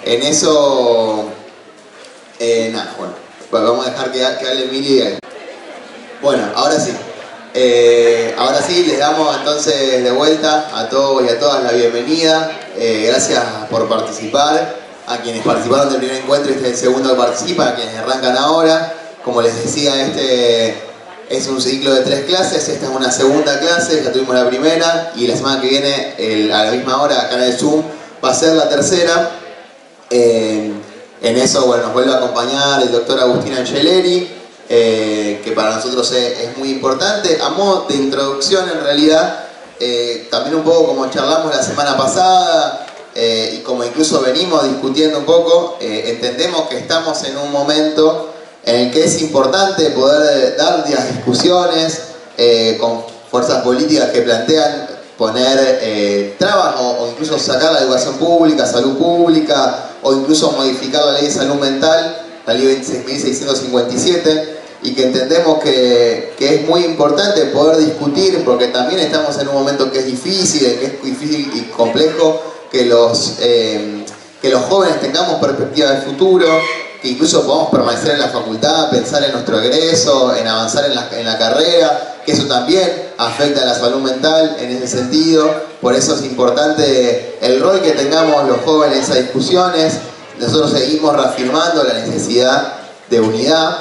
En eso, nada, bueno, vamos a dejar que hable Mili. Bueno, ahora sí. Ahora sí, les damos entonces de vuelta a todos y a todas la bienvenida. Gracias por participar. A quienes participaron del primer encuentro, este es el segundo que participa, a quienes arrancan ahora. Como les decía, este es un ciclo de 3 clases, esta es una segunda clase, ya tuvimos la primera y la semana que viene, a la misma hora, acá en el Zoom, va a ser la tercera. En eso, bueno, nos vuelve a acompañar el doctor Agustín Angeleri, que para nosotros es muy importante. A modo de introducción, en realidad, también un poco como charlamos la semana pasada, y como incluso venimos discutiendo un poco, entendemos que estamos en un momento en el que es importante poder dar las discusiones con fuerzas políticas que plantean poner trabas o incluso sacar la educación pública, salud pública, o incluso modificar la ley de salud mental, la ley 26.657, y que entendemos que es muy importante poder discutir, porque también estamos en un momento que es difícil y complejo, que los jóvenes tengamos perspectiva de futuro, que incluso podamos permanecer en la facultad, pensar en nuestro egreso, en avanzar en la carrera, que eso también afecta a la salud mental en ese sentido. Por eso es importante el rol que tengamos los jóvenes en esas discusiones. Nosotros seguimos reafirmando la necesidad de unidad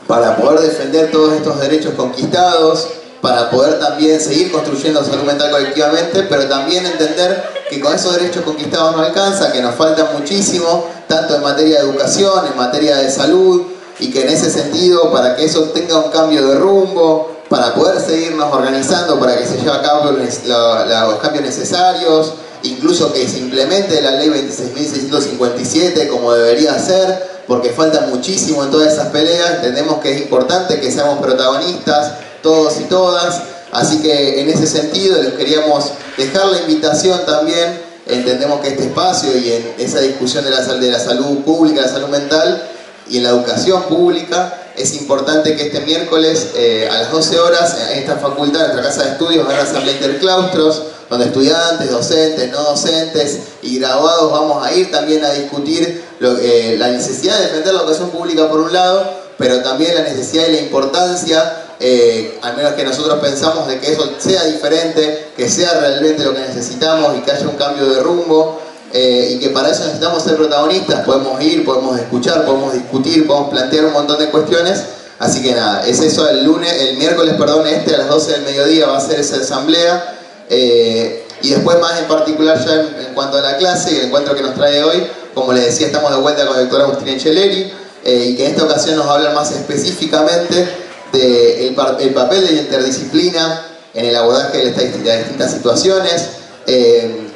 para poder defender todos estos derechos conquistados, para poder también seguir construyendo salud mental colectivamente, pero también entender que con esos derechos conquistados no alcanza, que nos falta muchísimo, tanto en materia de educación, en materia de salud, y que en ese sentido, para que eso tenga un cambio de rumbo, para poder seguirnos organizando, para que se lleve a cabo los cambios necesarios, incluso que se implemente la ley 26.657 como debería ser, porque falta muchísimo en todas esas peleas. Entendemos que es importante que seamos protagonistas, todos y todas, así que en ese sentido les queríamos dejar la invitación también. Entendemos que este espacio y en esa discusión de la salud pública, la salud mental y en la educación pública, es importante que este miércoles a las 12 horas en esta facultad, en nuestra casa de estudios, van a hacer la interclaustros, donde estudiantes, docentes, no docentes y graduados vamos a ir también a discutir la necesidad de defender la educación pública por un lado, pero también la necesidad y la importancia, al menos que nosotros pensamos, de que eso sea diferente, que sea realmente lo que necesitamos y que haya un cambio de rumbo, y que para eso necesitamos ser protagonistas. Podemos ir, podemos escuchar, podemos discutir, podemos plantear un montón de cuestiones. Así que nada, es eso. El miércoles, a las 12 del mediodía va a ser esa asamblea, y después más en particular ya en cuanto a la clase y el encuentro que nos trae hoy, como les decía, estamos de vuelta con el doctor Agustín Angeleri, y que en esta ocasión nos va a hablar más específicamente del papel de la interdisciplina en el abordaje de las distintas situaciones,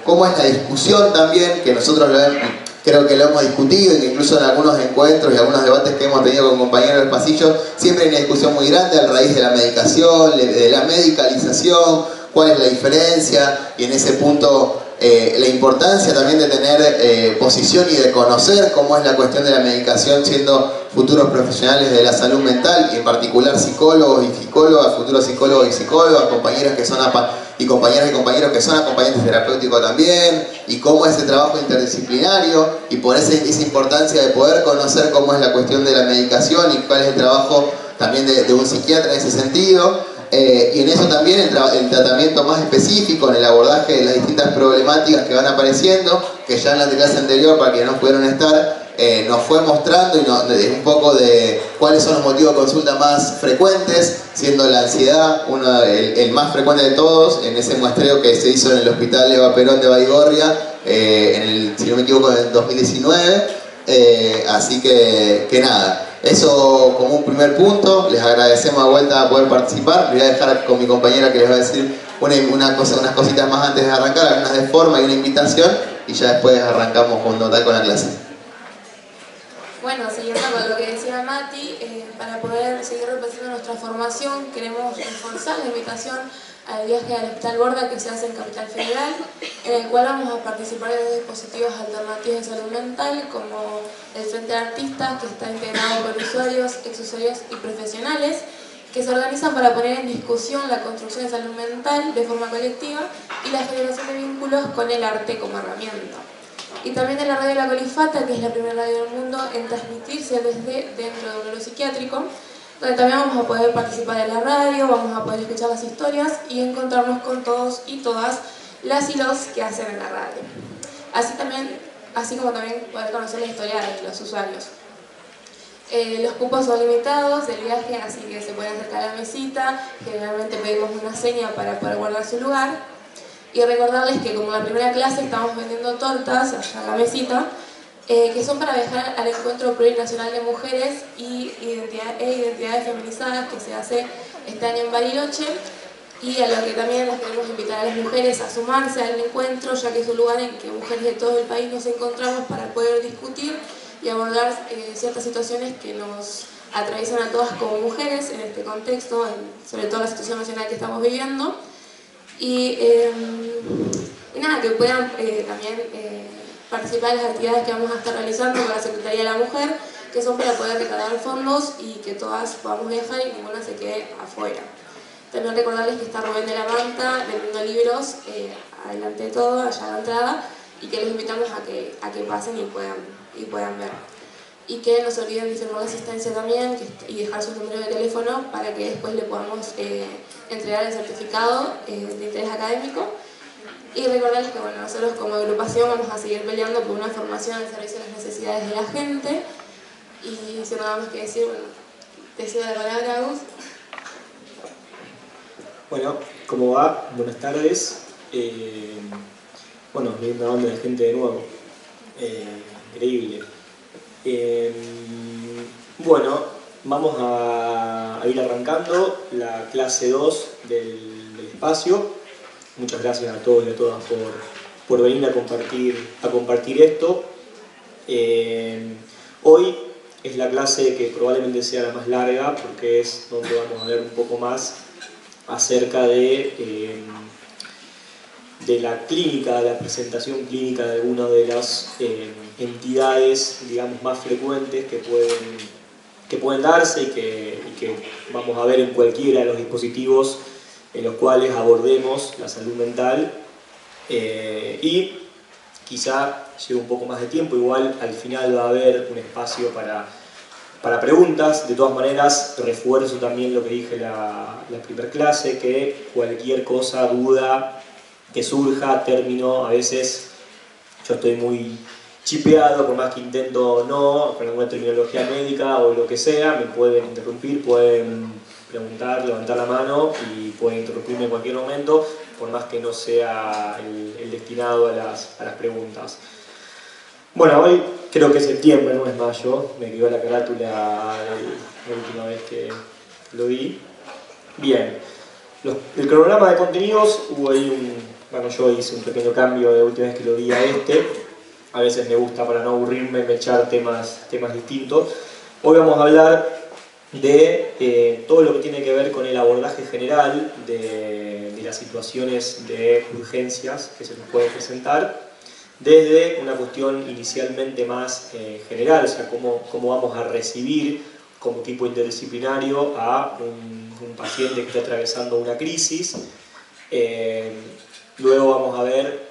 cómo es la discusión también, que nosotros creo que lo hemos discutido, y que incluso en algunos encuentros y algunos debates que hemos tenido con compañeros del pasillo, siempre hay una discusión muy grande a raíz de la medicación, de la medicalización, cuál es la diferencia, y en ese punto la importancia también de tener posición y de conocer cómo es la cuestión de la medicación siendo futuros profesionales de la salud mental, y en particular psicólogos y psicólogas, futuros psicólogos y psicólogas, compañeras que son compañeras y compañeros que son acompañantes terapéuticos también, y cómo es ese trabajo interdisciplinario, y por esa importancia de poder conocer cómo es la cuestión de la medicación y cuál es el trabajo también de un psiquiatra en ese sentido. Y en eso también el tratamiento más específico, en el abordaje de las distintas problemáticas que van apareciendo, que ya en la clase anterior, para quienes no pudieron estar, nos fue mostrando un poco de cuáles son los motivos de consulta más frecuentes, siendo la ansiedad el más frecuente de todos, en ese muestreo que se hizo en el Hospital Eva Perón de Baigorria, si no me equivoco, en el 2019. Así que nada. Eso como un primer punto. Les agradecemos de vuelta a poder participar. Les voy a dejar con mi compañera que les va a decir unas cositas más antes de arrancar, algunas de forma y una invitación, y ya después arrancamos con la clase. Bueno, siguiendo con lo que decía Mati, para poder seguir repasando nuestra formación, queremos reforzar la invitación al viaje al Hospital Borda que se hace en Capital Federal, en el cual vamos a participar de dispositivos alternativos de salud mental, como el Frente de Artistas, que está integrado por usuarios, exusuarios y profesionales, que se organizan para poner en discusión la construcción de salud mental de forma colectiva y la generación de vínculos con el arte como herramienta. y también de la radio La Colifata, que es la primera radio del mundo en transmitirse desde dentro de un neuropsiquiátrico, donde también vamos a poder participar en la radio, vamos a poder escuchar las historias y encontrarnos con todos y todas las y los que hacen en la radio. Así como también poder conocer la historia de los usuarios. Los cupos son limitados del viaje, así que se pueden acercar a la mesita. Generalmente pedimos una seña para poder guardar su lugar. Y recordarles que como la primera clase estamos vendiendo tortas allá en la mesita, que son para viajar al Encuentro Plurinacional de Mujeres y Identidades Feminizadas que se hace este año en Bariloche, y a lo que también las queremos invitar a las mujeres a sumarse al encuentro, ya que es un lugar en que mujeres de todo el país nos encontramos para poder discutir y abordar ciertas situaciones que nos atraviesan a todas como mujeres en este contexto, sobre todo la situación nacional que estamos viviendo. Y nada, que puedan también participar en las actividades que vamos a estar realizando con la Secretaría de la Mujer, que son para poder recaudar fondos y que todas podamos viajar y ninguna se quede afuera. También recordarles que está Rubén de la Manta vendiendo libros adelante de todo, allá a la entrada, y que les invitamos a que pasen y puedan ver. Y que no se olviden de firmar la asistencia también y dejar su número de teléfono para que después le podamos entregar el certificado de interés académico. Y recordarles que bueno, nosotros como agrupación vamos a seguir peleando por una formación al servicio de las necesidades de la gente. Y sin nada más que decir, bueno, te cedo la palabra, Agus. Bueno, ¿cómo va? Buenas tardes. Bueno, hay una banda de gente de nuevo. Increíble. Bueno, vamos a ir arrancando la clase 2 del espacio. Muchas gracias a todos y a todas por venir a compartir esto. Hoy es la clase que probablemente sea la más larga porque es donde vamos a ver un poco más acerca de la clínica, de la presentación clínica de alguna de las entidades, digamos, más frecuentes que pueden darse y que vamos a ver en cualquiera de los dispositivos en los cuales abordemos la salud mental. Y quizá lleve un poco más de tiempo, igual al final va a haber un espacio para preguntas. De todas maneras, refuerzo también lo que dije la primera clase, que cualquier cosa, duda que surja, término, a veces yo estoy muy chipeado, por más que intento no, con alguna terminología médica o lo que sea, me pueden interrumpir, pueden preguntar, levantar la mano y pueden interrumpirme en cualquier momento, por más que no sea el destinado a las preguntas. Bueno, hoy creo que es septiembre, no es mayo, me quedó la carátula la última vez que lo vi. Bien, el cronograma de contenidos, hubo ahí yo hice un pequeño cambio de la última vez que lo vi a a veces me gusta, para no aburrirme, me echar temas distintos. Hoy vamos a hablar de todo lo que tiene que ver con el abordaje general de las situaciones de urgencias que se nos pueden presentar, desde una cuestión inicialmente más general, o sea, cómo vamos a recibir como equipo interdisciplinario a un paciente que está atravesando una crisis. Luego vamos a ver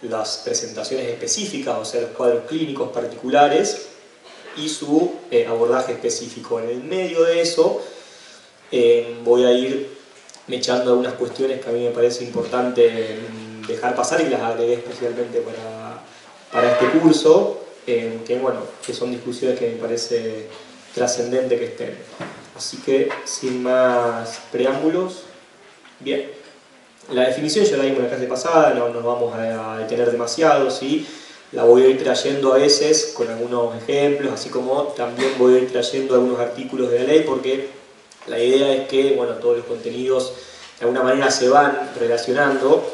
las presentaciones específicas, o sea, los cuadros clínicos particulares y su abordaje específico. En el medio de eso voy a ir echando algunas cuestiones que a mí me parece importante dejar pasar y las agregué especialmente para este curso, que son discusiones que me parece trascendente que estén. Así que, sin más preámbulos, bien. La definición ya la dimos en la clase pasada, no nos vamos a detener demasiado, ¿sí? La voy a ir trayendo a veces con algunos ejemplos, así como también voy a ir trayendo algunos artículos de la ley, porque la idea es que todos los contenidos de alguna manera se van relacionando.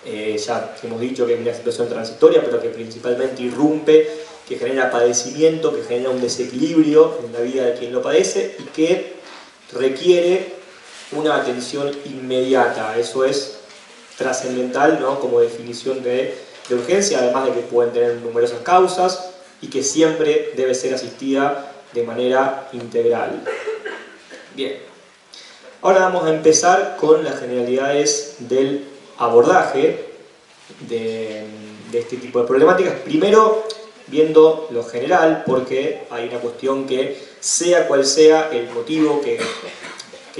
Ya hemos dicho que es una situación transitoria, pero que principalmente irrumpe, que genera padecimiento, que genera un desequilibrio en la vida de quien lo padece y que requiere una atención inmediata. Eso es trascendental, ¿no?, como definición de urgencia, además de que pueden tener numerosas causas y que siempre debe ser asistida de manera integral. Bien, ahora vamos a empezar con las generalidades del abordaje de este tipo de problemáticas. Primero, viendo lo general, porque hay una cuestión que, sea cual sea el motivo que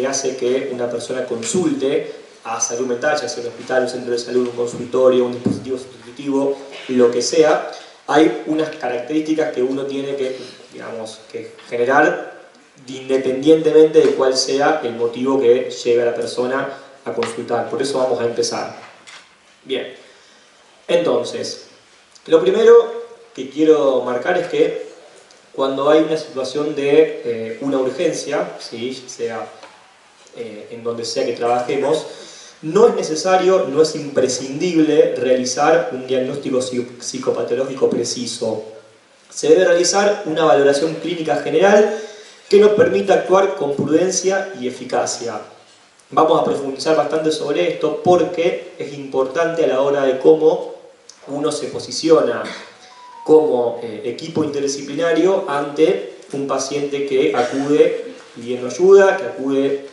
hace que una persona consulte a salud mental, ya sea un hospital, un centro de salud, un consultorio, un dispositivo sustitutivo, lo que sea, hay unas características que uno tiene que, digamos, que generar independientemente de cuál sea el motivo que lleve a la persona a consultar. Por eso vamos a empezar. Bien, entonces, lo primero que quiero marcar es que cuando hay una situación de una urgencia, ¿sí? Sea en donde sea que trabajemos, no es necesario, no es imprescindible realizar un diagnóstico psicopatológico preciso. Se debe realizar una valoración clínica general que nos permita actuar con prudencia y eficacia. Vamos a profundizar bastante sobre esto porque es importante a la hora de cómo uno se posiciona como equipo interdisciplinario ante un paciente que acude pidiendo ayuda, que acude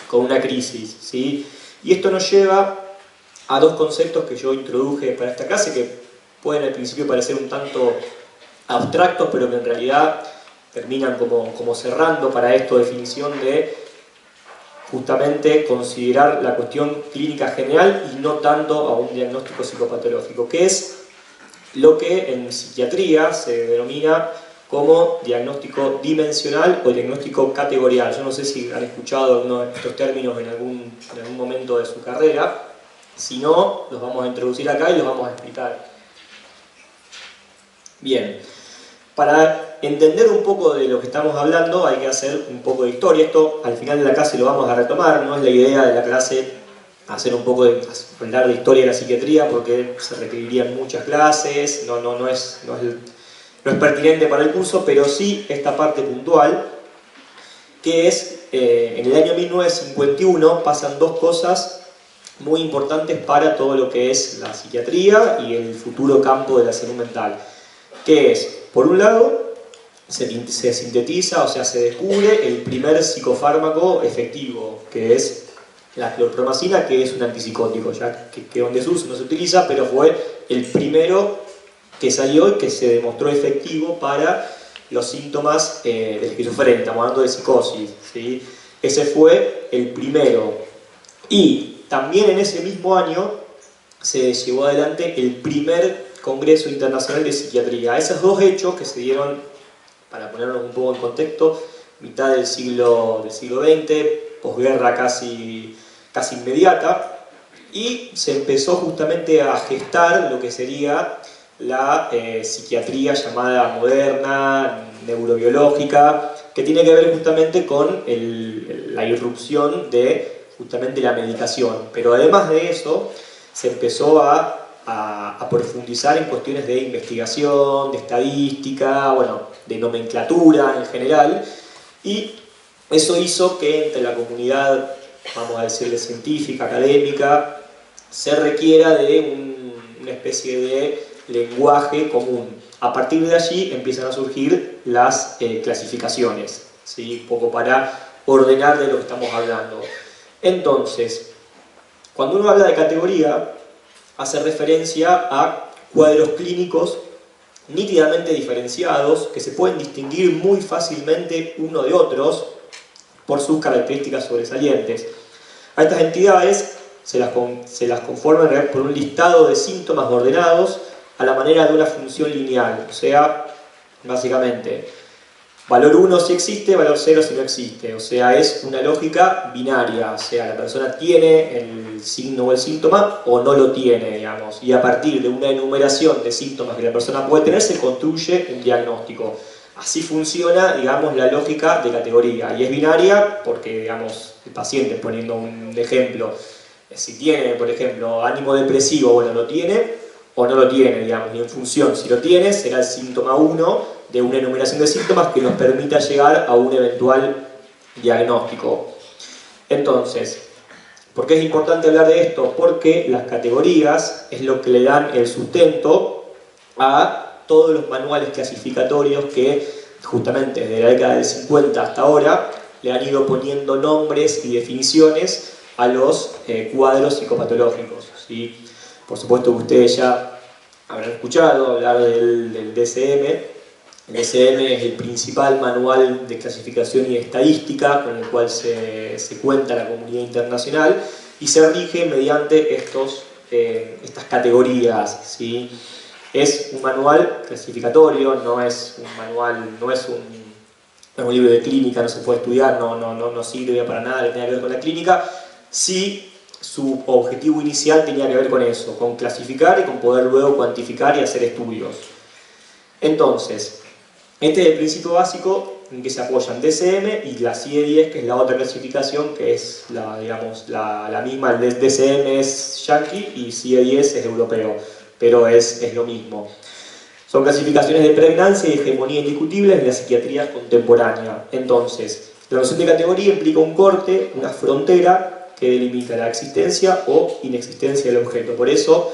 con una crisis, ¿sí? Y esto nos lleva a dos conceptos que yo introduje para esta clase, que pueden al principio parecer un tanto abstractos, pero que en realidad terminan como cerrando para esto definición de justamente considerar la cuestión clínica general y no tanto a un diagnóstico psicopatológico, que es lo que en psiquiatría se denomina como diagnóstico dimensional o diagnóstico categorial. Yo no sé si han escuchado algunos de estos términos en algún momento de su carrera. Si no, los vamos a introducir acá y los vamos a explicar. Bien, para entender un poco de lo que estamos hablando hay que hacer un poco de historia. Esto al final de la clase lo vamos a retomar, no es la idea de la clase hacer un poco de hablar de historia de la psiquiatría porque se requerirían muchas clases, no es pertinente para el curso, pero sí esta parte puntual, que es, en el año 1951 pasan dos cosas muy importantes para todo lo que es la psiquiatría y el futuro campo de la salud mental, que es, por un lado, se sintetiza, o sea, se descubre el primer psicofármaco efectivo, que es la clorpromacina, que es un antipsicótico, ya que en desuso no se utiliza, pero fue el primero que salió y que se demostró efectivo para los síntomas de esquizofrenia, estamos hablando de psicosis, ¿sí? Ese fue el primero. Y también en ese mismo año se llevó adelante el primer Congreso Internacional de Psiquiatría. Esos dos hechos que se dieron, para ponernos un poco en contexto, mitad del siglo XX, posguerra casi inmediata, y se empezó justamente a gestar lo que sería la psiquiatría llamada moderna, neurobiológica, que tiene que ver justamente con la irrupción de justamente la medicación. Pero además de eso, se empezó a profundizar en cuestiones de investigación, de estadística, bueno, de nomenclatura en general, y eso hizo que entre la comunidad, vamos a decirle científica, académica, se requiera de una especie de lenguaje común. A partir de allí empiezan a surgir las clasificaciones, ¿sí? Un poco para ordenar de lo que estamos hablando. Entonces, cuando uno habla de categoría, hace referencia a cuadros clínicos nítidamente diferenciados que se pueden distinguir muy fácilmente uno de otros por sus características sobresalientes. A estas entidades se las conforman por un listado de síntomas ordenados a la manera de una función lineal, o sea, básicamente, valor 1 si existe, valor 0 si no existe, o sea, es una lógica binaria, o sea, la persona tiene el signo o el síntoma o no lo tiene, digamos, y a partir de una enumeración de síntomas que la persona puede tener se construye un diagnóstico. Así funciona, digamos, la lógica de categoría, y es binaria porque, digamos, el paciente, poniendo un ejemplo, si tiene, por ejemplo, ánimo depresivo, bueno, lo tiene o no lo tiene, digamos, y en función, si lo tiene, será el síntoma 1 de una enumeración de síntomas que nos permita llegar a un eventual diagnóstico. Entonces, ¿por qué es importante hablar de esto? Porque las categorías es lo que le dan el sustento a todos los manuales clasificatorios que justamente desde la década del 50 hasta ahora le han ido poniendo nombres y definiciones a los cuadros psicopatológicos, ¿sí? Por supuesto que ustedes ya habrán escuchado hablar del DSM. El DSM es el principal manual de clasificación y estadística con el cual se cuenta la comunidad internacional y se rige mediante estas categorías, ¿sí? Es un manual clasificatorio, no es un manual, no es un libro de clínica, no se puede estudiar, no sirve para nada que tenga que ver con la clínica. Sí, su objetivo inicial tenía que ver con eso, con clasificar y con poder luego cuantificar y hacer estudios. Entonces, este es el principio básico en que se apoyan DSM y la CIE-10, que es la otra clasificación, que es la misma. El DSM es yankee y CIE-10 es europeo, pero es lo mismo. Son clasificaciones de pregnancia y hegemonía indiscutibles de la psiquiatría contemporánea. Entonces, la noción de categoría implica un corte, una frontera que delimita la existencia o inexistencia del objeto. Por eso,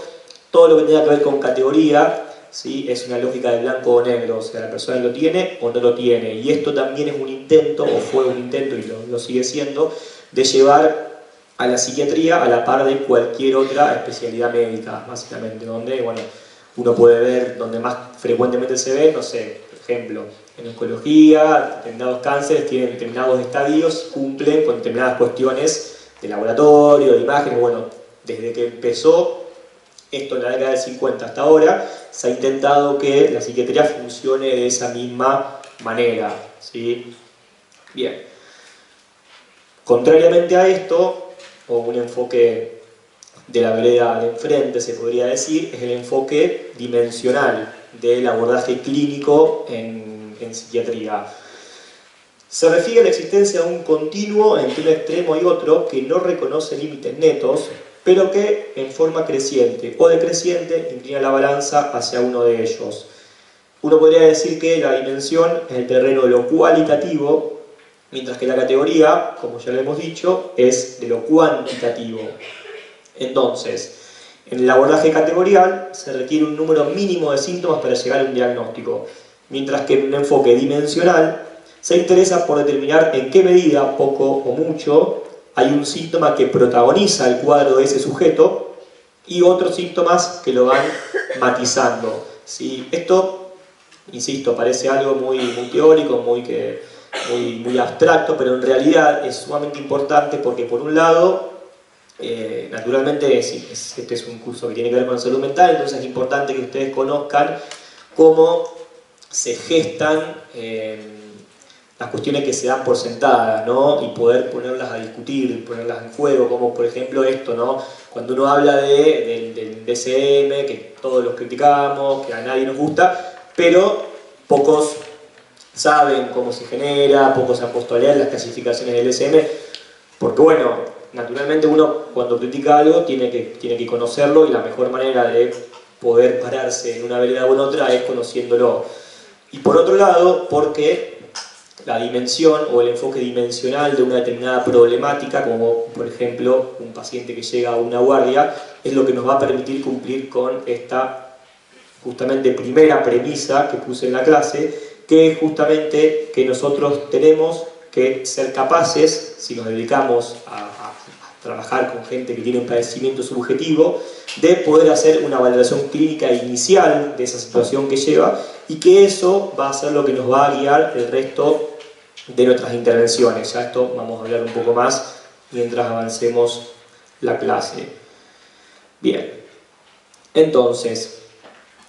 todo lo que tenga que ver con categoría, ¿sí?, es una lógica de blanco o negro, o sea, la persona lo tiene o no lo tiene. Y esto también es un intento, o fue un intento y lo sigue siendo, de llevar a la psiquiatría a la par de cualquier otra especialidad médica, básicamente, donde, bueno, uno puede ver, donde más frecuentemente se ve, no sé, por ejemplo, en oncología, determinados cánceres tienen determinados estadios, cumplen con determinadas cuestiones de laboratorio, de imágenes. Bueno, desde que empezó esto en la década del 50 hasta ahora, se ha intentado que la psiquiatría funcione de esa misma manera, ¿sí? Bien. Contrariamente a esto, o un enfoque de la vereda de enfrente, se podría decir, es el enfoque dimensional del abordaje clínico en psiquiatría. Se refiere a la existencia de un continuo entre un extremo y otro que no reconoce límites netos, pero que en forma creciente o decreciente inclina la balanza hacia uno de ellos. Uno podría decir que la dimensión es el terreno de lo cualitativo, mientras que la categoría, como ya lo hemos dicho, es de lo cuantitativo. Entonces, en el abordaje categorial se requiere un número mínimo de síntomas para llegar a un diagnóstico, mientras que en un enfoque dimensional se interesa por determinar en qué medida, poco o mucho, hay un síntoma que protagoniza el cuadro de ese sujeto y otros síntomas que lo van matizando, ¿sí? Esto, insisto, parece algo muy teórico, muy abstracto, pero en realidad es sumamente importante porque, por un lado, naturalmente este es un curso que tiene que ver con salud mental, entonces es importante que ustedes conozcan cómo se gestan las cuestiones que se dan por sentadas, ¿no? Y poder ponerlas a discutir, ponerlas en juego, como por ejemplo esto, ¿no? Cuando uno habla del DSM, que todos los criticamos, que a nadie nos gusta, pero pocos saben cómo se genera, pocos se han puesto a leer las clasificaciones del DSM, porque bueno, naturalmente uno cuando critica algo tiene que conocerlo, y la mejor manera de poder pararse en una vereda o en otra es conociéndolo. Y por otro lado, porque la dimensión o el enfoque dimensional de una determinada problemática, como por ejemplo un paciente que llega a una guardia, es lo que nos va a permitir cumplir con esta justamente primera premisa que puse en la clase, que es justamente que nosotros tenemos que ser capaces, si nos dedicamos a trabajar con gente que tiene un padecimiento subjetivo, de poder hacer una valoración clínica inicial de esa situación que lleva, y que eso va a ser lo que nos va a guiar el resto de nuestras intervenciones. Ya esto vamos a hablar un poco más mientras avancemos la clase. Bien, entonces,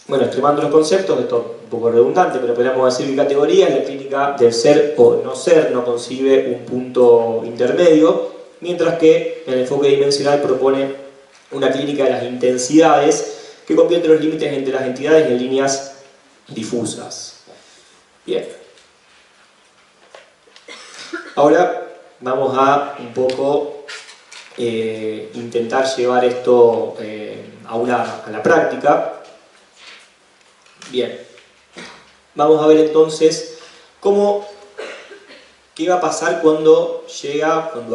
bueno, extremando los conceptos, esto es un poco redundante, pero podríamos decir que categoría es la clínica del ser o no ser, no concibe un punto intermedio, mientras que el enfoque dimensional propone una clínica de las intensidades que convierte los límites entre las entidades en líneas difusas. Bien. Ahora vamos a un poco intentar llevar esto a la práctica. Bien. Vamos a ver entonces qué va a pasar cuando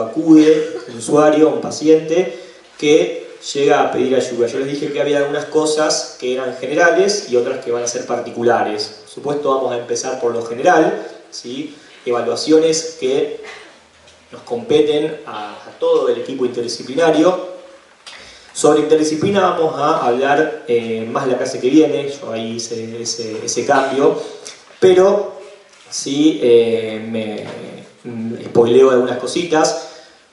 acude un usuario, un paciente que llega a pedir ayuda. Yo les dije que había algunas cosas que eran generales y otras que van a ser particulares. Por supuesto, vamos a empezar por lo general, ¿sí? Evaluaciones que nos competen a todo el equipo interdisciplinario. Sobre interdisciplina vamos a hablar más la clase que viene, yo ahí hice ese cambio, pero sí me spoileo algunas cositas.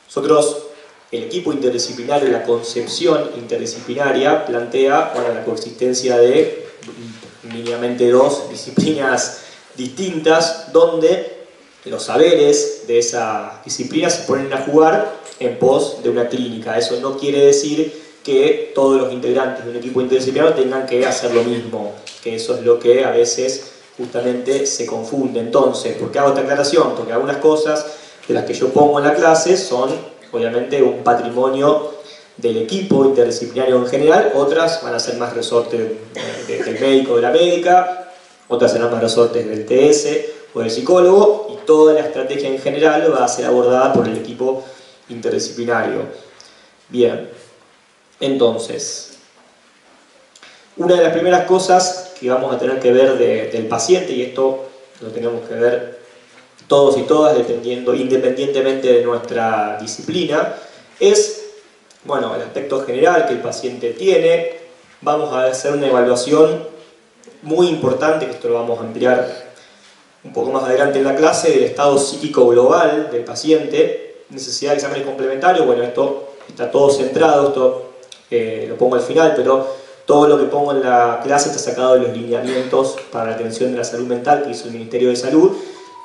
Nosotros, el equipo interdisciplinario, la concepción interdisciplinaria plantea, bueno, la coexistencia de mínimamente dos disciplinas distintas, donde los saberes de esa disciplina se ponen a jugar en pos de una clínica. Eso no quiere decir que todos los integrantes de un equipo interdisciplinario tengan que hacer lo mismo, que eso es lo que a veces justamente se confunde. Entonces, ¿por qué hago esta aclaración? Porque algunas cosas de las que yo pongo en la clase son obviamente un patrimonio del equipo interdisciplinario en general, otras van a ser más resortes del médico o de la médica, otras serán más resortes del TS o del psicólogo, y toda la estrategia en general va a ser abordada por el equipo interdisciplinario. Bien, entonces, una de las primeras cosas que vamos a tener que ver del paciente, y esto lo tenemos que ver todos y todas, independientemente de nuestra disciplina, es, bueno, el aspecto general que el paciente tiene. Vamos a hacer una evaluación muy importante, que esto lo vamos a ampliar un poco más adelante en la clase, del estado psíquico global del paciente, necesidad de exámenes complementarios. Bueno, esto está todo centrado, esto lo pongo al final, pero todo lo que pongo en la clase está sacado de los lineamientos para la atención de la salud mental que hizo el Ministerio de Salud,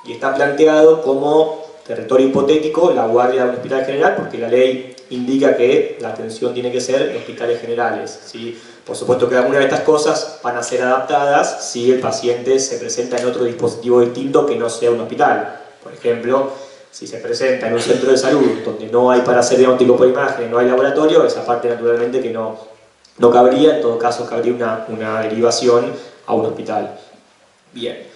y está planteado como territorio hipotético la guardia de un hospital general, porque la ley indica que la atención tiene que ser en hospitales generales, ¿sí? Por supuesto que algunas de estas cosas van a ser adaptadas si el paciente se presenta en otro dispositivo distinto que no sea un hospital. Por ejemplo, si se presenta en un centro de salud donde no hay para hacer diagnóstico por imagen, no hay laboratorio, esa parte naturalmente que no cabría. En todo caso cabría una derivación a un hospital. Bien.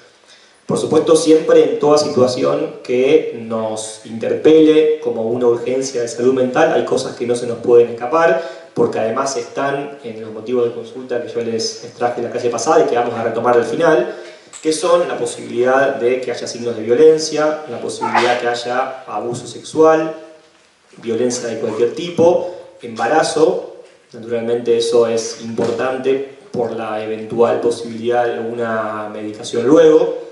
Por supuesto, siempre en toda situación que nos interpele como una urgencia de salud mental, hay cosas que no se nos pueden escapar, porque además están en los motivos de consulta que yo les traje la clase pasada y que vamos a retomar al final, que son la posibilidad de que haya signos de violencia, la posibilidad de que haya abuso sexual, violencia de cualquier tipo, embarazo. Naturalmente eso es importante por la eventual posibilidad de una medicación luego.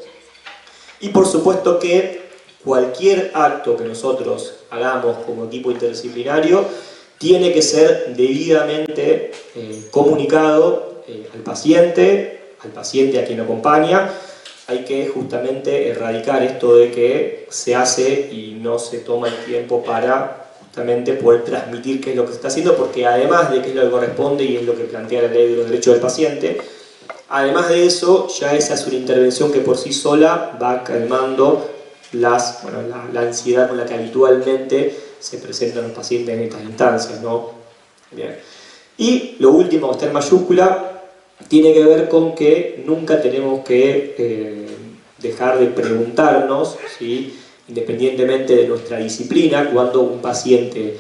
Y por supuesto que cualquier acto que nosotros hagamos como equipo interdisciplinario tiene que ser debidamente comunicado al paciente a quien acompaña. Hay que justamente erradicar esto de que se hace y no se toma el tiempo para justamente poder transmitir qué es lo que se está haciendo, porque además de que es lo que corresponde y es lo que plantea la ley de los derechos del paciente, además de eso, ya esa es una intervención que por sí sola va calmando la ansiedad con la que habitualmente se presentan los pacientes en estas instancias, ¿no? Bien. Y lo último, que está en mayúscula, tiene que ver con que nunca tenemos que dejar de preguntarnos, ¿sí?, independientemente de nuestra disciplina, cuando un paciente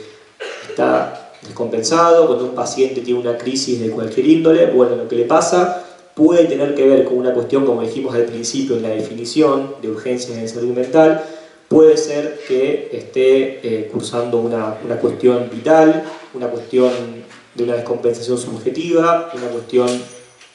está descompensado, cuando un paciente tiene una crisis de cualquier índole. Bueno, lo que le pasa puede tener que ver con una cuestión, como dijimos al principio en la definición de urgencias en salud mental. Puede ser que esté cursando una cuestión vital, una cuestión de una descompensación subjetiva, una cuestión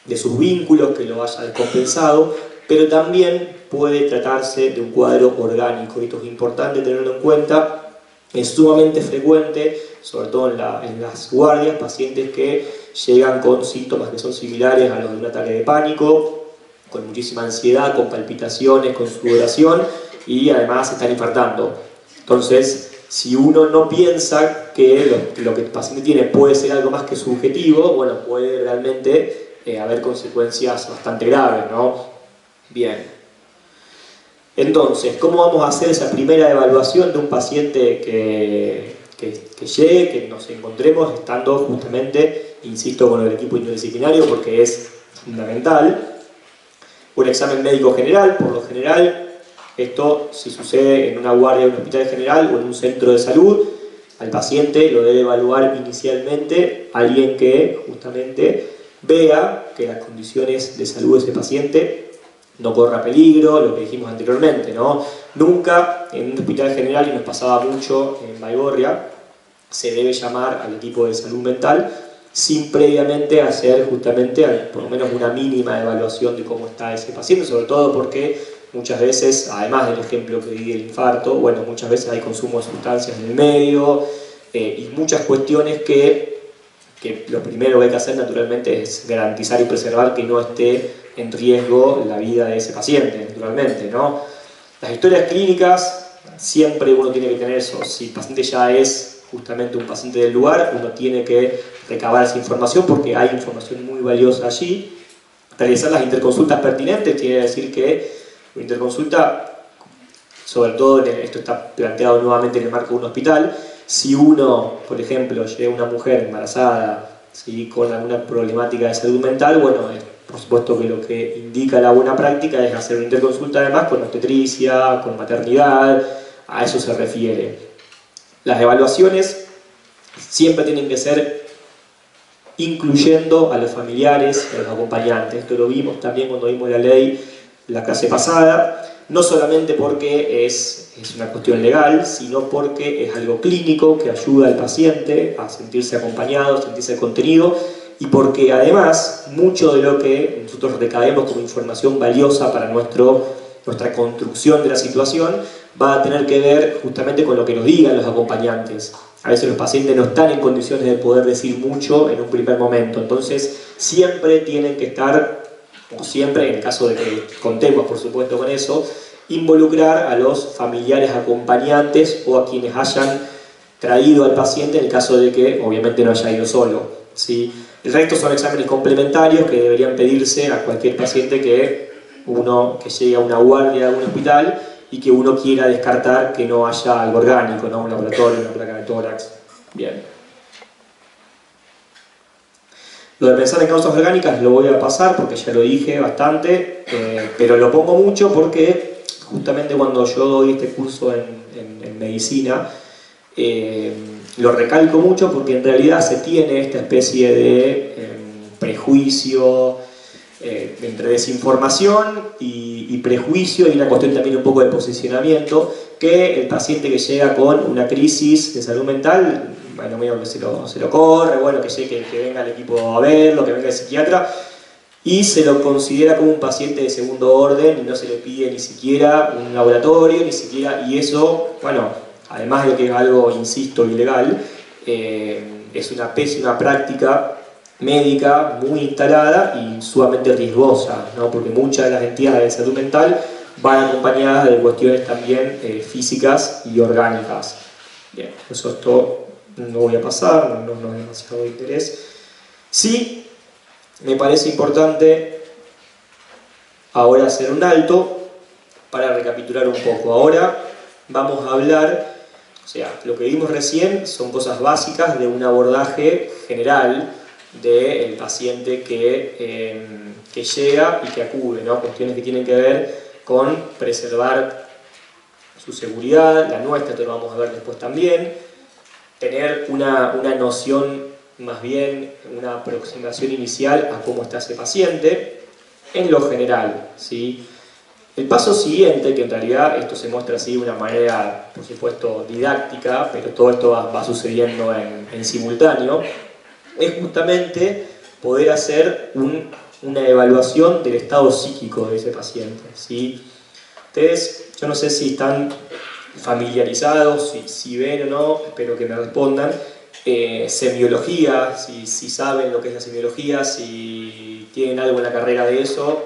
de sus vínculos que lo haya descompensado, pero también puede tratarse de un cuadro orgánico. Esto es importante tenerlo en cuenta. Es sumamente frecuente, sobre todo en las guardias, pacientes que llegan con síntomas que son similares a los de un ataque de pánico, con muchísima ansiedad, con palpitaciones, con sudoración, y además se están infartando. Entonces, si uno no piensa que lo que el paciente tiene puede ser algo más que subjetivo, bueno, puede realmente haber consecuencias bastante graves, ¿no? Bien. Entonces, ¿cómo vamos a hacer esa primera evaluación de un paciente que llegue, que nos encontremos estando justamente, insisto, con el equipo interdisciplinario, porque es fundamental? Un examen médico general, por lo general, esto si sucede en una guardia de un hospital general o en un centro de salud, al paciente lo debe evaluar inicialmente alguien que justamente vea que las condiciones de salud de ese paciente no corra peligro, lo que dijimos anteriormente, ¿no? Nunca en un hospital general, y nos pasaba mucho en Baigorria, se debe llamar al equipo de salud mental sin previamente hacer justamente por lo menos una mínima evaluación de cómo está ese paciente, sobre todo porque muchas veces, además del ejemplo que di del infarto, bueno, muchas veces hay consumo de sustancias en el medio y muchas cuestiones que lo primero que hay que hacer naturalmente es garantizar y preservar que no esté en riesgo la vida de ese paciente, naturalmente, ¿no? Las historias clínicas, siempre uno tiene que tener eso. Si el paciente ya es justamente un paciente del lugar, uno tiene que recabar esa información porque hay información muy valiosa allí. Realizar las interconsultas pertinentes quiere decir que una interconsulta, sobre todo esto está planteado nuevamente en el marco de un hospital. Si uno, por ejemplo, lleva a una mujer embarazada, ¿sí?, con alguna problemática de salud mental, bueno, por supuesto que lo que indica la buena práctica es hacer una interconsulta además con obstetricia, con maternidad, a eso se refiere. Las evaluaciones siempre tienen que ser incluyendo a los familiares, a los acompañantes. Esto lo vimos también cuando vimos la ley la clase pasada, no solamente porque es una cuestión legal, sino porque es algo clínico que ayuda al paciente a sentirse acompañado, a sentirse contenido, y porque además mucho de lo que nosotros recabemos como información valiosa para nuestra construcción de la situación va a tener que ver justamente con lo que nos digan los acompañantes. A veces los pacientes no están en condiciones de poder decir mucho en un primer momento, entonces siempre tienen que estar, o siempre, en el caso de que contemos por supuesto con eso, involucrar a los familiares acompañantes o a quienes hayan traído al paciente en el caso de que obviamente no haya ido solo, ¿sí? El resto son exámenes complementarios que deberían pedirse a cualquier paciente que llegue a una guardia de un hospital y que uno quiera descartar que no haya algo orgánico, ¿no? Un laboratorio, una placa de tórax. Bien. Lo de pensar en causas orgánicas lo voy a pasar porque ya lo dije bastante, pero lo pongo mucho porque justamente cuando yo doy este curso en medicina, lo recalco mucho porque en realidad se tiene esta especie de prejuicio entre desinformación y prejuicio, y una cuestión también un poco de posicionamiento, que el paciente que llega con una crisis de salud mental, bueno, medio que se lo corre, bueno, que venga el equipo a verlo, que venga el psiquiatra, y se lo considera como un paciente de segundo orden y no se le pide ni siquiera un laboratorio, ni siquiera, y eso, bueno, además de que es algo, insisto, ilegal, es una pésima práctica médica muy instalada y sumamente riesgosa, ¿no? Porque muchas de las entidades de salud mental van acompañadas de cuestiones también físicas y orgánicas. Bien, eso esto no voy a pasar, no es demasiado de interés. Sí, me parece importante ahora hacer un alto para recapitular un poco. Ahora vamos a hablar, o sea, lo que vimos recién son cosas básicas de un abordaje general del paciente que llega y que acude, ¿no? Cuestiones que tienen que ver con preservar su seguridad, la nuestra, esto lo vamos a ver después también, tener una noción, más bien una aproximación inicial a cómo está ese paciente, en lo general, ¿sí? El paso siguiente, que en realidad esto se muestra así de una manera, por supuesto, didáctica, pero todo esto va sucediendo en simultáneo, es justamente poder hacer una evaluación del estado psíquico de ese paciente, ¿sí? Ustedes, yo no sé si están familiarizados, si ven o no, espero que me respondan. Semiología, si saben lo que es la semiología, si tienen algo en la carrera de eso.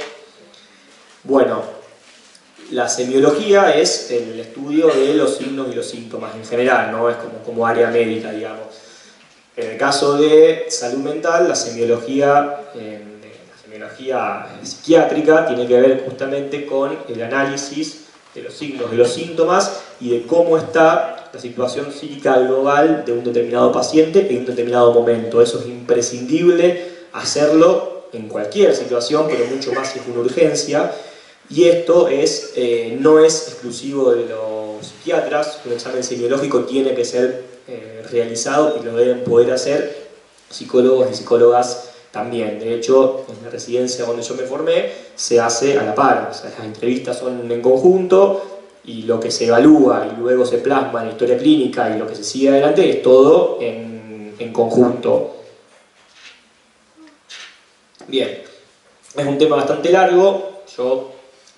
Bueno, la semiología es el estudio de los signos y los síntomas en general, ¿no? Es como área médica, digamos. En el caso de salud mental, la semiología psiquiátrica tiene que ver justamente con el análisis de los signos, de los síntomas y de cómo está la situación psíquica global de un determinado paciente en un determinado momento. Eso es imprescindible hacerlo en cualquier situación, pero mucho más si es una urgencia. Y esto no es exclusivo de los psiquiatras. Un examen semiológico tiene que ser realizado y lo deben poder hacer psicólogos y psicólogas también. De hecho, en la residencia donde yo me formé se hace a la par, o sea, las entrevistas son en conjunto y lo que se evalúa y luego se plasma en la historia clínica y lo que se sigue adelante es todo en conjunto. Bien, es un tema bastante largo, yo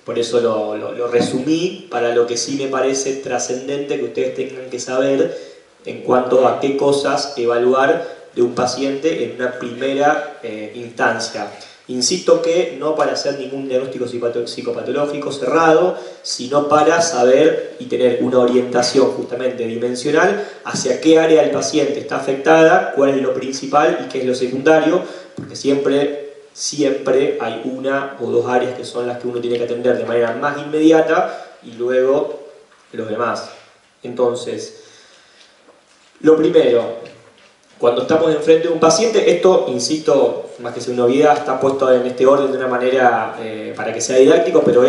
por eso lo resumí para lo que sí me parece trascendente que ustedes tengan que saber en cuanto a qué cosas evaluar de un paciente en una primera instancia. Insisto que no para hacer ningún diagnóstico psicopatológico cerrado, sino para saber y tener una orientación justamente dimensional hacia qué área del paciente está afectada, cuál es lo principal y qué es lo secundario, porque siempre hay una o dos áreas que son las que uno tiene que atender de manera más inmediata y luego los demás. Entonces, lo primero, cuando estamos enfrente de un paciente, esto, insisto, más que ser una novedad, está puesto en este orden de una manera para que sea didáctico, pero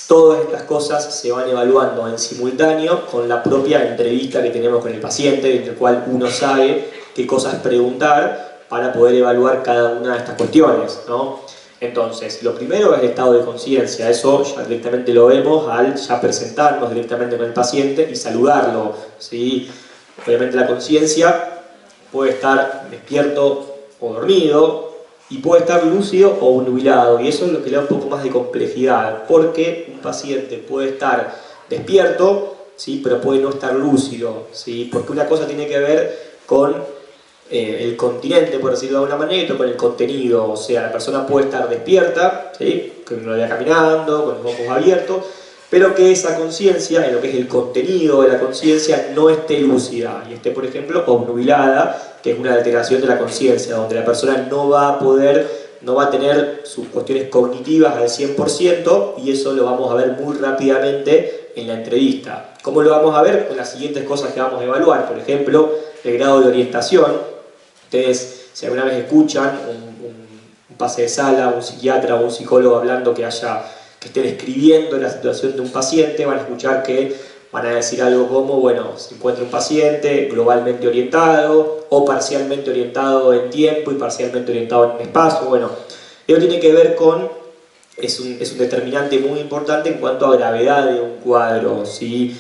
todas estas cosas se van evaluando en simultáneo con la propia entrevista que tenemos con el paciente, en el cual uno sabe qué cosas preguntar para poder evaluar cada una de estas cuestiones, ¿no? Entonces, lo primero es el estado de conciencia, eso ya directamente lo vemos al ya presentarnos directamente con el paciente y saludarlo, ¿sí? Obviamente la conciencia puede estar despierto o dormido y puede estar lúcido o nublado, y eso es lo que le da un poco más de complejidad, porque un paciente puede estar despierto, ¿sí? Pero puede no estar lúcido, ¿sí? Porque una cosa tiene que ver con el continente, por decirlo de alguna manera, y con el contenido, o sea, la persona puede estar despierta, ¿sí? Que uno lo vea caminando, con los ojos abiertos, pero que esa conciencia, en lo que es el contenido de la conciencia, no esté lúcida y esté, por ejemplo, obnubilada, que es una alteración de la conciencia, donde la persona no va a tener sus cuestiones cognitivas al 100%, y eso lo vamos a ver muy rápidamente en la entrevista. ¿Cómo lo vamos a ver? Con las siguientes cosas que vamos a evaluar, por ejemplo, el grado de orientación. Ustedes, si alguna vez escuchan un pase de sala, un psiquiatra o un psicólogo hablando que esté describiendo la situación de un paciente, van a escuchar que van a decir algo como, bueno, se encuentra un paciente globalmente orientado o parcialmente orientado en tiempo y parcialmente orientado en espacio. Bueno, eso tiene que ver con, es un determinante muy importante en cuanto a gravedad de un cuadro, ¿sí?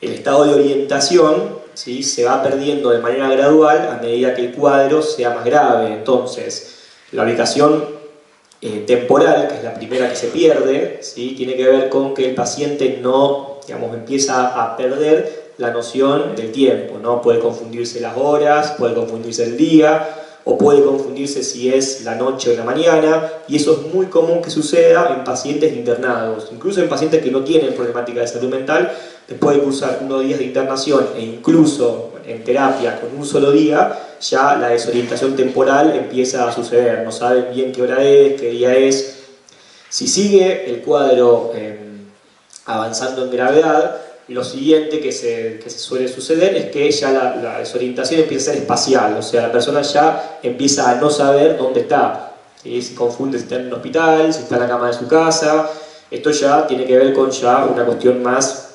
El estado de orientación, ¿sí? Se va perdiendo de manera gradual a medida que el cuadro sea más grave. Entonces, la ubicación temporal, que es la primera que se pierde, ¿sí? Tiene que ver con que el paciente no, digamos, empieza a perder la noción del tiempo, ¿no? Puede confundirse las horas, puede confundirse el día, o puede confundirse si es la noche o la mañana, y eso es muy común que suceda en pacientes internados, incluso en pacientes que no tienen problemática de salud mental. Después de cursar unos días de internación e incluso en terapia con un solo día, ya la desorientación temporal empieza a suceder, no saben bien qué hora es, qué día es. Si sigue el cuadro avanzando en gravedad, lo siguiente que se suele suceder es que ya la desorientación empieza a ser espacial, o sea, la persona ya empieza a no saber dónde está, ¿sí? Se confunde si está en un hospital, si está en la cama de su casa. Esto ya tiene que ver con ya una cuestión más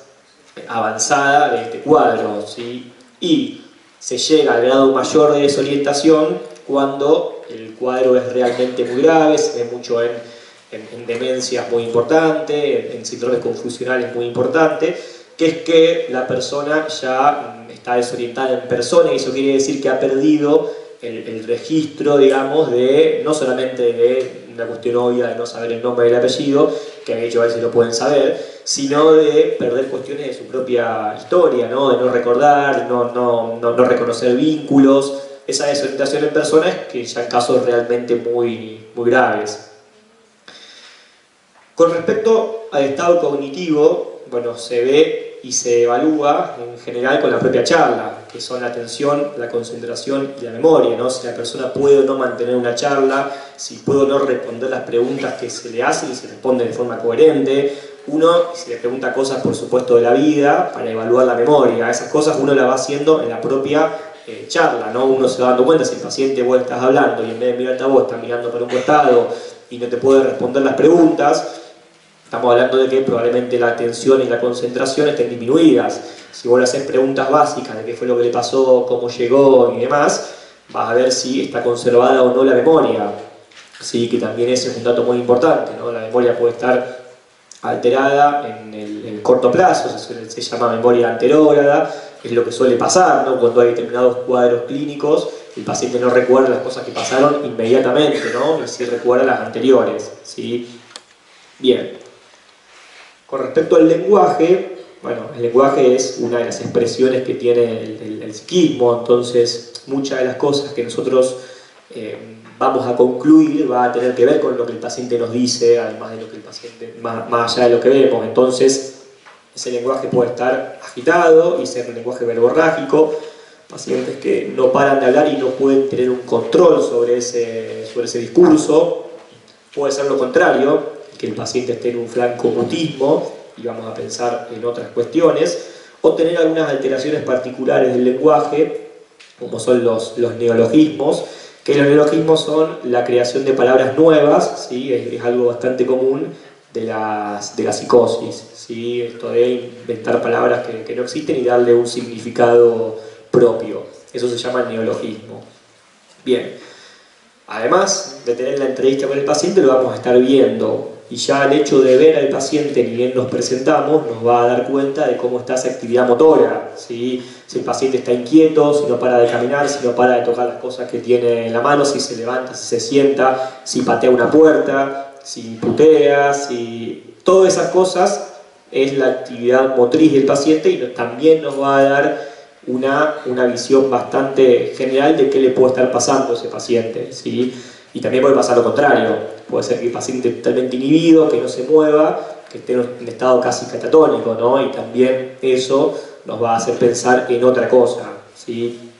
avanzada de este cuadro, ¿sí? Y se llega al grado mayor de desorientación cuando el cuadro es realmente muy grave, se ve mucho en demencias muy importantes, en síndromes confusionales muy importantes, que es que la persona ya está desorientada en persona, y eso quiere decir que ha perdido el registro, digamos, de no solamente de una cuestión obvia de no saber el nombre y el apellido, que de hecho a veces lo pueden saber, sino de perder cuestiones de su propia historia, ¿no? De no recordar, no reconocer vínculos. Esa desorientación en persona es que ya en casos realmente muy, muy graves. Con respecto al estado cognitivo, bueno, se ve y se evalúa en general con la propia charla, que son la atención, la concentración y la memoria, ¿no? Si la persona puede o no mantener una charla, si puede o no responder las preguntas que se le hacen y se responde de forma coherente. Uno se le pregunta cosas, por supuesto, de la vida para evaluar la memoria. Esas cosas uno las va haciendo en la propia charla, ¿no? Uno se va dando cuenta si el paciente vos estás hablando y en vez de mirarte a vos está mirando para un costado y no te puede responder las preguntas. Estamos hablando de que probablemente la atención y la concentración estén disminuidas. Si vos le haces preguntas básicas de qué fue lo que le pasó, cómo llegó y demás, vas a ver si está conservada o no la memoria. Sí, que también ese es un dato muy importante, ¿no? La memoria puede estar alterada en el corto plazo, se llama memoria anterógrada, es lo que suele pasar, ¿no? Cuando hay determinados cuadros clínicos el paciente no recuerda las cosas que pasaron inmediatamente, ¿no? Y sí recuerda las anteriores, ¿sí? Bien. Con respecto al lenguaje, bueno, el lenguaje es una de las expresiones que tiene el psiquismo, entonces muchas de las cosas que nosotros vamos a concluir va a tener que ver con lo que el paciente nos dice, además de lo que el paciente, más allá de lo que vemos. Entonces, ese lenguaje puede estar agitado y ser un lenguaje verborrágico, pacientes que no paran de hablar y no pueden tener un control sobre ese discurso. Puede ser lo contrario, que el paciente esté en un franco mutismo y vamos a pensar en otras cuestiones, o tener algunas alteraciones particulares del lenguaje, como son los neologismos, que los neologismos son la creación de palabras nuevas, ¿sí? Es algo bastante común de la psicosis, ¿sí? Esto de inventar palabras que no existen y darle un significado propio. Eso se llama neologismo. Bien, además de tener la entrevista con el paciente, lo vamos a estar viendo. Y ya el hecho de ver al paciente ni bien nos presentamos nos va a dar cuenta de cómo está esa actividad motora, ¿sí? Si el paciente está inquieto, si no para de caminar, si no para de tocar las cosas que tiene en la mano, si se levanta, si se sienta, si patea una puerta, si putea, si... Todas esas cosas es la actividad motriz del paciente y también nos va a dar una visión bastante general de qué le puede estar pasando a ese paciente, ¿sí? Y también puede pasar lo contrario, puede ser que el paciente esté totalmente inhibido, que no se mueva, que esté en un estado casi catatónico, ¿no? Y también eso nos va a hacer pensar en otra cosa, ¿sí?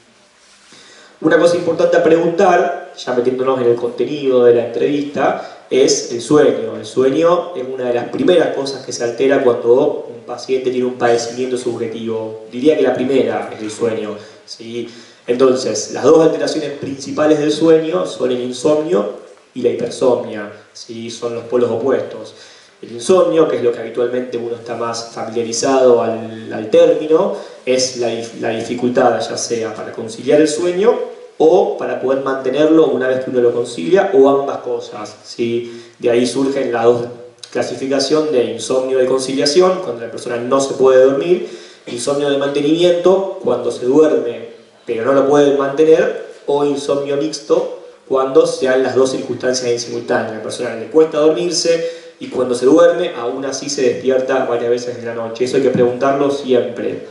Una cosa importante a preguntar, ya metiéndonos en el contenido de la entrevista, es el sueño. El sueño es una de las primeras cosas que se altera cuando un paciente tiene un padecimiento subjetivo. Diría que la primera es el sueño, ¿sí? Entonces, las dos alteraciones principales del sueño son el insomnio y la hipersomnia, ¿sí? Son los polos opuestos. El insomnio, que es lo que habitualmente uno está más familiarizado al término, es la dificultad, ya sea para conciliar el sueño o para poder mantenerlo una vez que uno lo concilia, o ambas cosas, ¿sí? De ahí surgen las dos clasificaciones de insomnio de conciliación, cuando la persona no se puede dormir, insomnio de mantenimiento, cuando se duerme pero no lo pueden mantener, o insomnio mixto, cuando se dan las dos circunstancias en simultáneo. A la persona le cuesta dormirse y cuando se duerme, aún así se despierta varias veces en la noche. Eso hay que preguntarlo siempre.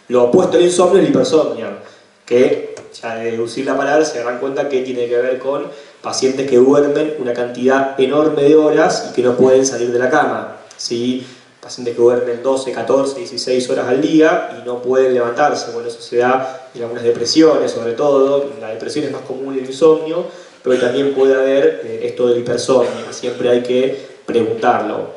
Lo opuesto al insomnio es la hipersomnia, que ya de deducir la palabra se darán cuenta que tiene que ver con pacientes que duermen una cantidad enorme de horas y que no pueden salir de la cama, ¿sí? Pacientes que duermen 12, 14, 16 horas al día y no pueden levantarse. Bueno, eso se da en algunas depresiones, sobre todo. La depresión es más común el insomnio, pero también puede haber esto de la hipersomnia. Siempre hay que preguntarlo.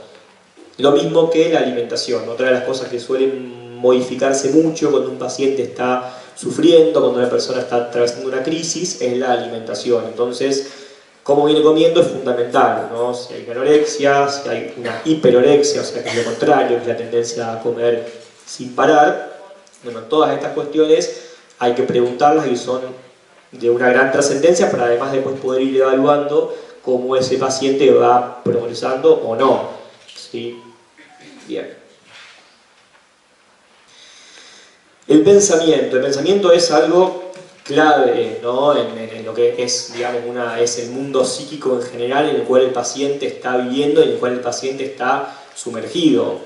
Lo mismo que la alimentación. Otra de las cosas que suelen modificarse mucho cuando un paciente está sufriendo, cuando una persona está atravesando una crisis, es la alimentación. Entonces, cómo viene comiendo es fundamental, ¿no? Si hay anorexia, si hay una hiperorexia, o sea que es lo contrario, que es la tendencia a comer sin parar. Bueno, todas estas cuestiones hay que preguntarlas y son de una gran trascendencia para además después poder ir evaluando cómo ese paciente va progresando o no, ¿sí? Bien. El pensamiento es algo clave, ¿no? en lo que es, digamos, es el mundo psíquico en general en el cual el paciente está viviendo, en el cual el paciente está sumergido.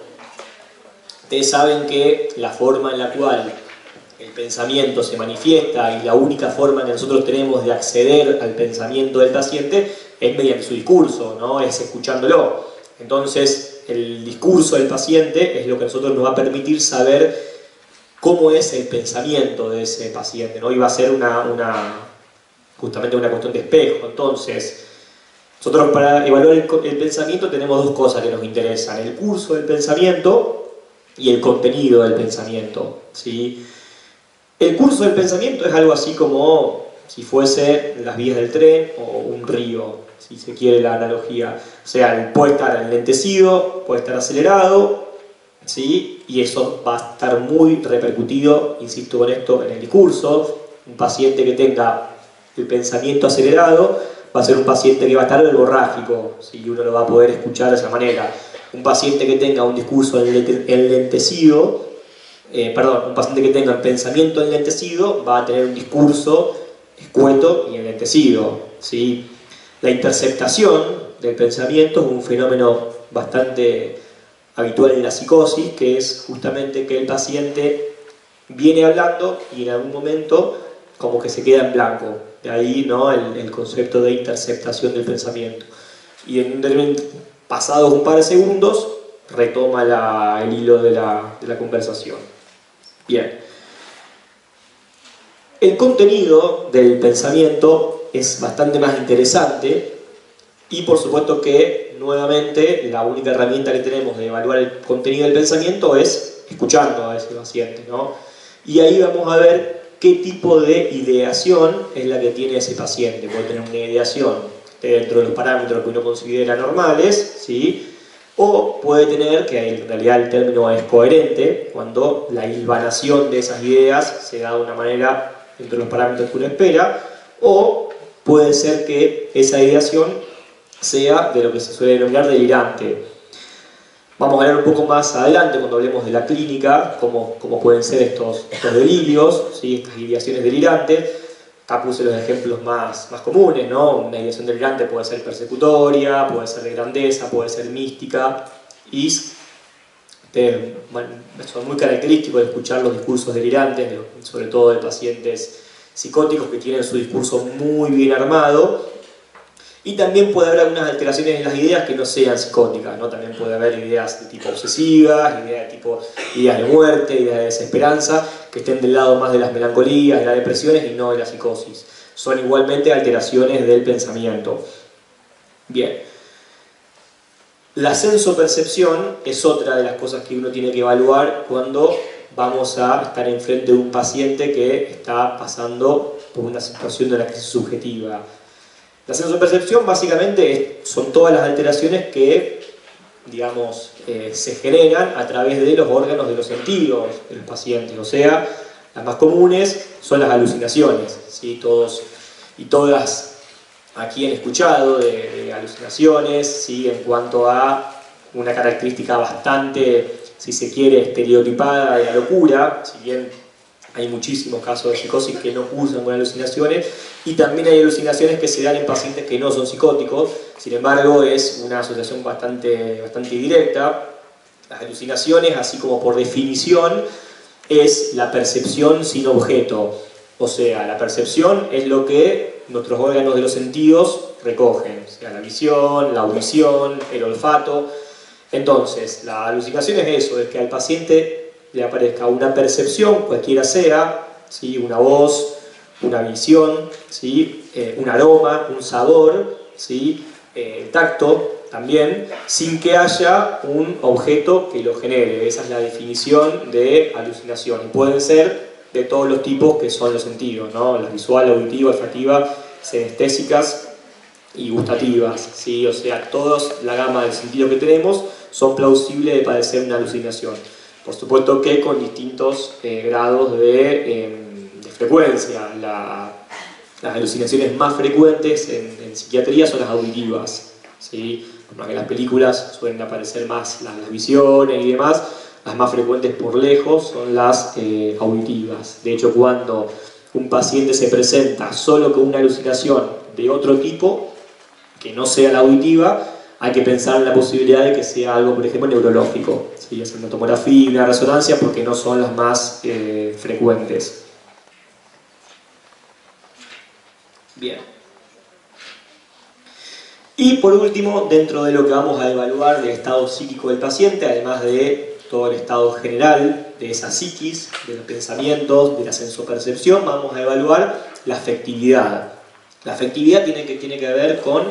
Ustedes saben que la forma en la cual el pensamiento se manifiesta y la única forma que nosotros tenemos de acceder al pensamiento del paciente es mediante su discurso, ¿no? Es escuchándolo. Entonces, el discurso del paciente es lo que a nosotros nos va a permitir saber cómo es el pensamiento de ese paciente, ¿no? Y va a ser justamente una cuestión de espejo. Entonces, nosotros para evaluar el pensamiento tenemos dos cosas que nos interesan: el curso del pensamiento y el contenido del pensamiento, ¿sí? El curso del pensamiento es algo así como si fuese las vías del tren o un río, si se quiere la analogía. O sea, puede estar enlentecido, puede estar acelerado, ¿sí? Y eso va a estar muy repercutido, insisto con esto, en el discurso. Un paciente que tenga el pensamiento acelerado va a ser un paciente que va a estar verborrágico, ¿sí? Uno lo va a poder escuchar de esa manera. Un paciente que tenga un discurso enlentecido, un paciente que tenga el pensamiento enlentecido va a tener un discurso escueto y enlentecido, ¿sí? La interceptación del pensamiento es un fenómeno bastante habitual en la psicosis, que es justamente que el paciente viene hablando y en algún momento como que se queda en blanco. De ahí, ¿no?, el concepto de interceptación del pensamiento. Y pasados un par de segundos retoma el hilo de la conversación. Bien. El contenido del pensamiento es bastante más interesante y por supuesto que nuevamente la única herramienta que tenemos de evaluar el contenido del pensamiento es escuchando a ese paciente, ¿no? Y ahí vamos a ver qué tipo de ideación es la que tiene ese paciente. Puede tener una ideación dentro de los parámetros que uno considera normales, ¿sí? O puede tener, que en realidad el término es coherente, cuando la hilvanación de esas ideas se da de una manera dentro de los parámetros que uno espera, o puede ser que esa ideación sea de lo que se suele denominar delirante. Vamos a ver un poco más adelante, cuando hablemos de la clínica, cómo pueden ser estos delirios, ¿sí?, estas ideaciones delirantes. Acá puse los ejemplos más comunes, ¿no? Una ideación delirante puede ser persecutoria, puede ser de grandeza, puede ser mística, y son muy característicos de escuchar los discursos delirantes, sobre todo de pacientes psicóticos que tienen su discurso muy bien armado. Y también puede haber algunas alteraciones en las ideas que no sean psicóticas, ¿no? También puede haber ideas de tipo obsesivas, ideas de muerte, ideas de desesperanza, que estén del lado más de las melancolías, de las depresiones y no de la psicosis. Son igualmente alteraciones del pensamiento. Bien. La sensopercepción es otra de las cosas que uno tiene que evaluar cuando vamos a estar enfrente de un paciente que está pasando por una situación de una crisis subjetiva. La sensopercepción básicamente son todas las alteraciones que, digamos, se generan a través de los órganos de los sentidos de los pacientes. O sea, las más comunes son las alucinaciones, ¿sí? Todos y todas aquí han escuchado de alucinaciones, ¿sí?, en cuanto a una característica bastante, si se quiere, estereotipada de la locura, si bien hay muchísimos casos de psicosis que no cursan con alucinaciones, y también hay alucinaciones que se dan en pacientes que no son psicóticos. Sin embargo, es una asociación bastante directa. Las alucinaciones, así como por definición, es la percepción sin objeto. O sea, la percepción es lo que nuestros órganos de los sentidos recogen, o sea, la visión, la audición, el olfato. Entonces, la alucinación es eso, es que al paciente le aparezca una percepción, cualquiera sea, ¿sí?, una voz, una visión, ¿sí?, un aroma, un sabor, ¿sí?, el tacto también, sin que haya un objeto que lo genere. Esa es la definición de alucinación. Y pueden ser de todos los tipos que son los sentidos, ¿no? La visual, auditiva, olfativa, sinestésicas y gustativas, ¿sí? O sea, toda la gama de sentidos que tenemos son plausibles de padecer una alucinación. Por supuesto que con distintos grados de frecuencia. Las alucinaciones más frecuentes en psiquiatría son las auditivas, ¿sí? Porque en las películas suelen aparecer más las visiones y demás. Las más frecuentes por lejos son las auditivas. De hecho, cuando un paciente se presenta solo con una alucinación de otro tipo, que no sea la auditiva, hay que pensar en la posibilidad de que sea algo, por ejemplo, neurológico, ¿sí? Hacer una tomografía y una resonancia, porque no son las más frecuentes. Bien. Y por último, dentro de lo que vamos a evaluar del estado psíquico del paciente, además de todo el estado general de esa psiquis, de los pensamientos, de la sensopercepción, vamos a evaluar la afectividad. La afectividad tiene que ver con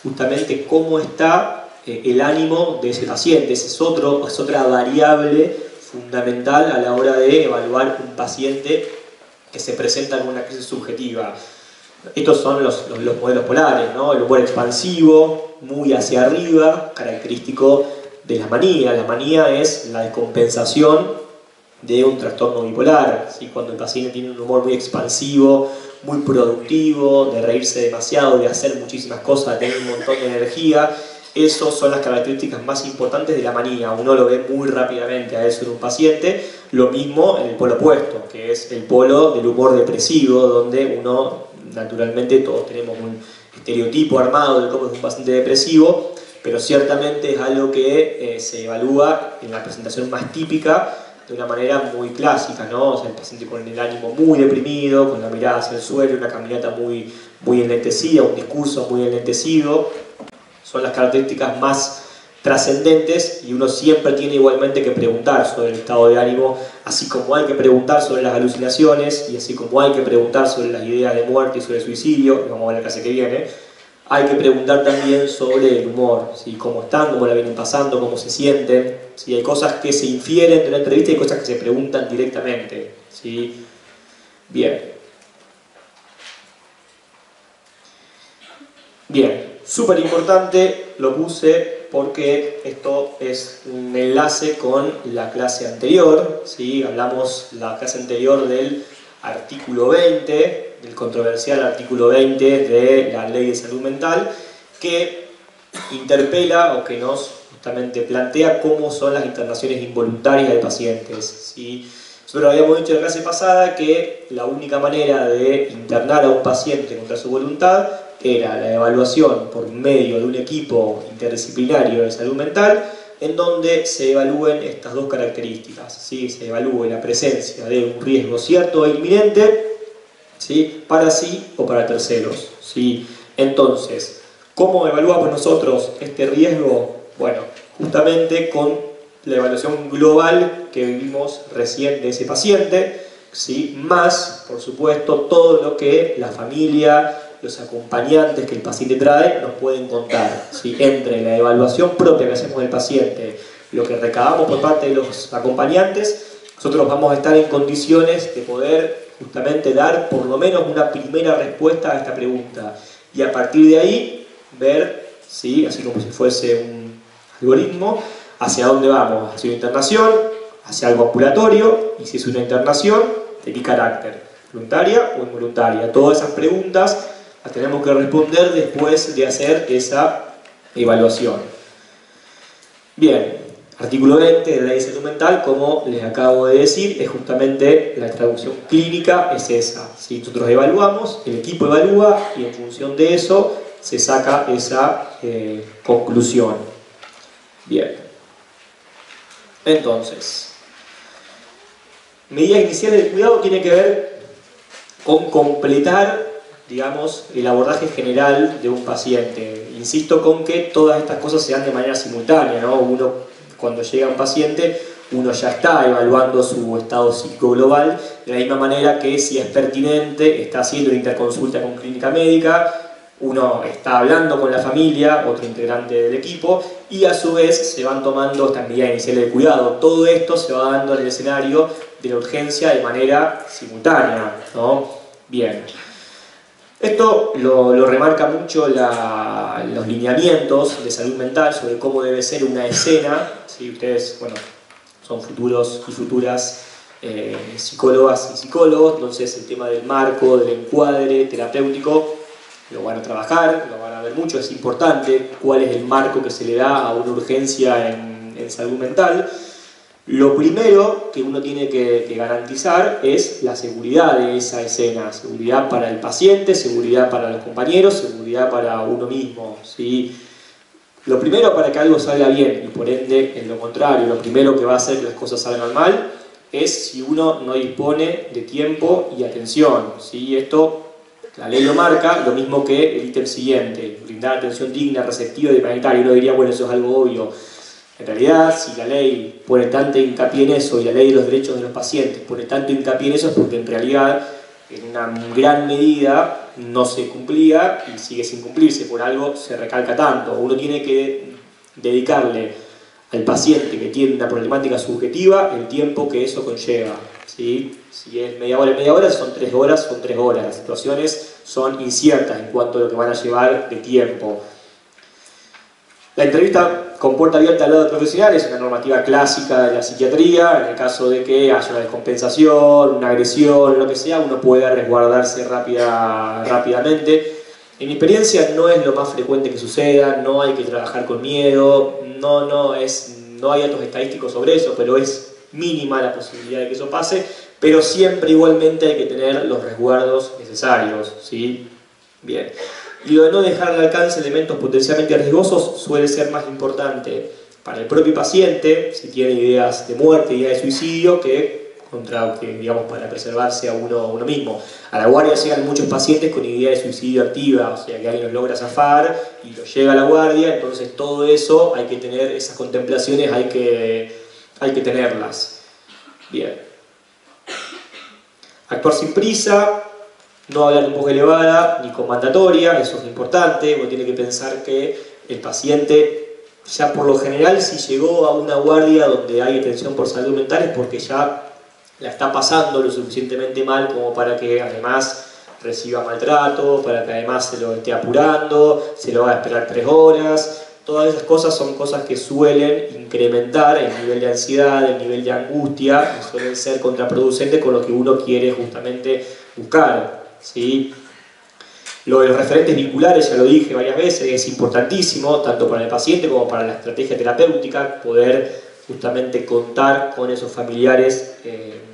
justamente cómo está el ánimo de ese paciente. Es otra variable fundamental a la hora de evaluar un paciente que se presenta con una crisis subjetiva. Estos son los modelos polares, ¿no? El humor expansivo, muy hacia arriba, característico de la manía. La manía es la descompensación de un trastorno bipolar, ¿sí? Cuando el paciente tiene un humor muy expansivo, muy productivo, de reírse demasiado, de hacer muchísimas cosas, de tener un montón de energía. Esas son las características más importantes de la manía. Uno lo ve muy rápidamente a eso en un paciente. Lo mismo en el polo opuesto, que es el polo del humor depresivo, donde uno naturalmente todos tenemos un estereotipo armado de cómo es un paciente depresivo, pero ciertamente es algo que se evalúa en la presentación más típica de una manera muy clásica, ¿no? O sea, el paciente con el ánimo muy deprimido, con la mirada hacia el suelo, una caminata muy enlentecida, un discurso muy enlentecido, son las características más trascendentes, y uno siempre tiene igualmente que preguntar sobre el estado de ánimo, así como hay que preguntar sobre las alucinaciones, y así como hay que preguntar sobre las ideas de muerte y sobre el suicidio, lo vamos a ver la clase que viene. Hay que preguntar también sobre el humor, ¿sí? Cómo están, cómo la vienen pasando, cómo se sienten. ¿Sí? Hay cosas que se infieren de la entrevista y hay cosas que se preguntan directamente, ¿sí? Bien. Bien, súper importante, lo puse porque esto es un enlace con la clase anterior, ¿sí? Hablamos la clase anterior del artículo 20, del controversial artículo 20 de la Ley de Salud Mental, que interpela o que nos justamente plantea cómo son las internaciones involuntarias de pacientes, ¿sí? Nosotros habíamos dicho en la clase pasada que la única manera de internar a un paciente contra su voluntad era la evaluación por medio de un equipo interdisciplinario de salud mental, en donde se evalúen estas dos características, ¿sí? Se evalúe la presencia de un riesgo cierto e inminente, ¿sí? Para sí o para terceros, ¿sí? Entonces, ¿cómo evaluamos nosotros este riesgo? Bueno, justamente con la evaluación global que vimos recién de ese paciente, ¿sí? Más, por supuesto, todo lo que la familia, los acompañantes que el paciente trae nos pueden contar, ¿sí? Entre la evaluación propia que hacemos del paciente, lo que recabamos por parte de los acompañantes, nosotros vamos a estar en condiciones de poder justamente dar por lo menos una primera respuesta a esta pregunta, y a partir de ahí ver, ¿sí? Así como si fuese un algoritmo, hacia dónde vamos, hacia una internación, hacia algo ambulatorio, y si es una internación, de qué carácter, voluntaria o involuntaria. Todas esas preguntas las tenemos que responder después de hacer esa evaluación. Bien, artículo 20 de la Ley de Salud Mental, como les acabo de decir, es justamente la traducción clínica, es esa. ¿Sí? Nosotros evaluamos, el equipo evalúa, y en función de eso se saca esa conclusión. Bien. Entonces, medidas iniciales de cuidado tiene que ver con completar, digamos, el abordaje general de un paciente. Insisto con que todas estas cosas se dan de manera simultánea, ¿no? Uno, cuando llega un paciente, uno ya está evaluando su estado psíquico global, de la misma manera que, si es pertinente, está haciendo una interconsulta con clínica médica, uno está hablando con la familia, otro integrante del equipo, y a su vez se van tomando estas medidas iniciales de cuidado. Todo esto se va dando en el escenario de la urgencia de manera simultánea, ¿no? Bien. Esto lo remarca mucho los lineamientos de salud mental sobre cómo debe ser una escena. ¿Sí? Ustedes, bueno, son futuros y futuras psicólogas y psicólogos, entonces el tema del marco, del encuadre terapéutico, lo van a trabajar, lo van a ver mucho, es importante cuál es el marco que se le da a una urgencia en salud mental. Lo primero que uno tiene que garantizar es la seguridad de esa escena, seguridad para el paciente, seguridad para los compañeros, seguridad para uno mismo, ¿sí? Lo primero para que algo salga bien, y por ende, en lo contrario, lo primero que va a hacer que las cosas salgan mal es si uno no dispone de tiempo y atención, ¿sí? Esto la ley lo marca, lo mismo que el ítem siguiente, brindar atención digna, receptiva y humanitaria. Uno diría, bueno, eso es algo obvio. En realidad, si la ley pone tanto hincapié en eso, y la ley de los derechos de los pacientes pone tanto hincapié en eso, es porque en realidad, en una gran medida, no se cumplía y sigue sin cumplirse. Por algo se recalca tanto. Uno tiene que dedicarle al paciente que tiene una problemática subjetiva el tiempo que eso conlleva, ¿sí? Si es media hora, si son 3 horas, son 3 horas. Las situaciones son inciertas en cuanto a lo que van a llevar de tiempo. La entrevista con puerta abierta al lado del profesional es una normativa clásica de la psiquiatría. En el caso de que haya una descompensación, una agresión, lo que sea, uno puede resguardarse rápidamente. En mi experiencia no es lo más frecuente que suceda, no hay que trabajar con miedo, no hay datos estadísticos sobre eso, pero es mínima la posibilidad de que eso pase. pero siempre igualmente hay que tener los resguardos necesarios, ¿sí? Bien. Y lo de no dejar al alcance elementos potencialmente riesgosos suele ser más importante para el propio paciente, si tiene ideas de muerte, ideas de suicidio, digamos, para preservarse a uno mismo. A la guardia llegan muchos pacientes con idea de suicidio activa, o sea que alguien los logra zafar y los llega a la guardia, entonces todo eso hay que tener, esas contemplaciones hay que tenerlas. Bien. Actuar sin prisa, no hablar en voz elevada ni con mandatoria, eso es importante. Uno tiene que pensar que el paciente, ya por lo general, si llegó a una guardia donde hay atención por salud mental es porque ya la está pasando lo suficientemente mal como para que además reciba maltrato, para que además se lo esté apurando, se lo va a esperar 3 horas. Todas esas cosas son cosas que suelen incrementar el nivel de ansiedad, el nivel de angustia, y suelen ser contraproducentes con lo que uno quiere justamente buscar, ¿sí? Lo de los referentes vinculares, ya lo dije varias veces, es importantísimo, tanto para el paciente como para la estrategia terapéutica, poder justamente contar con esos familiares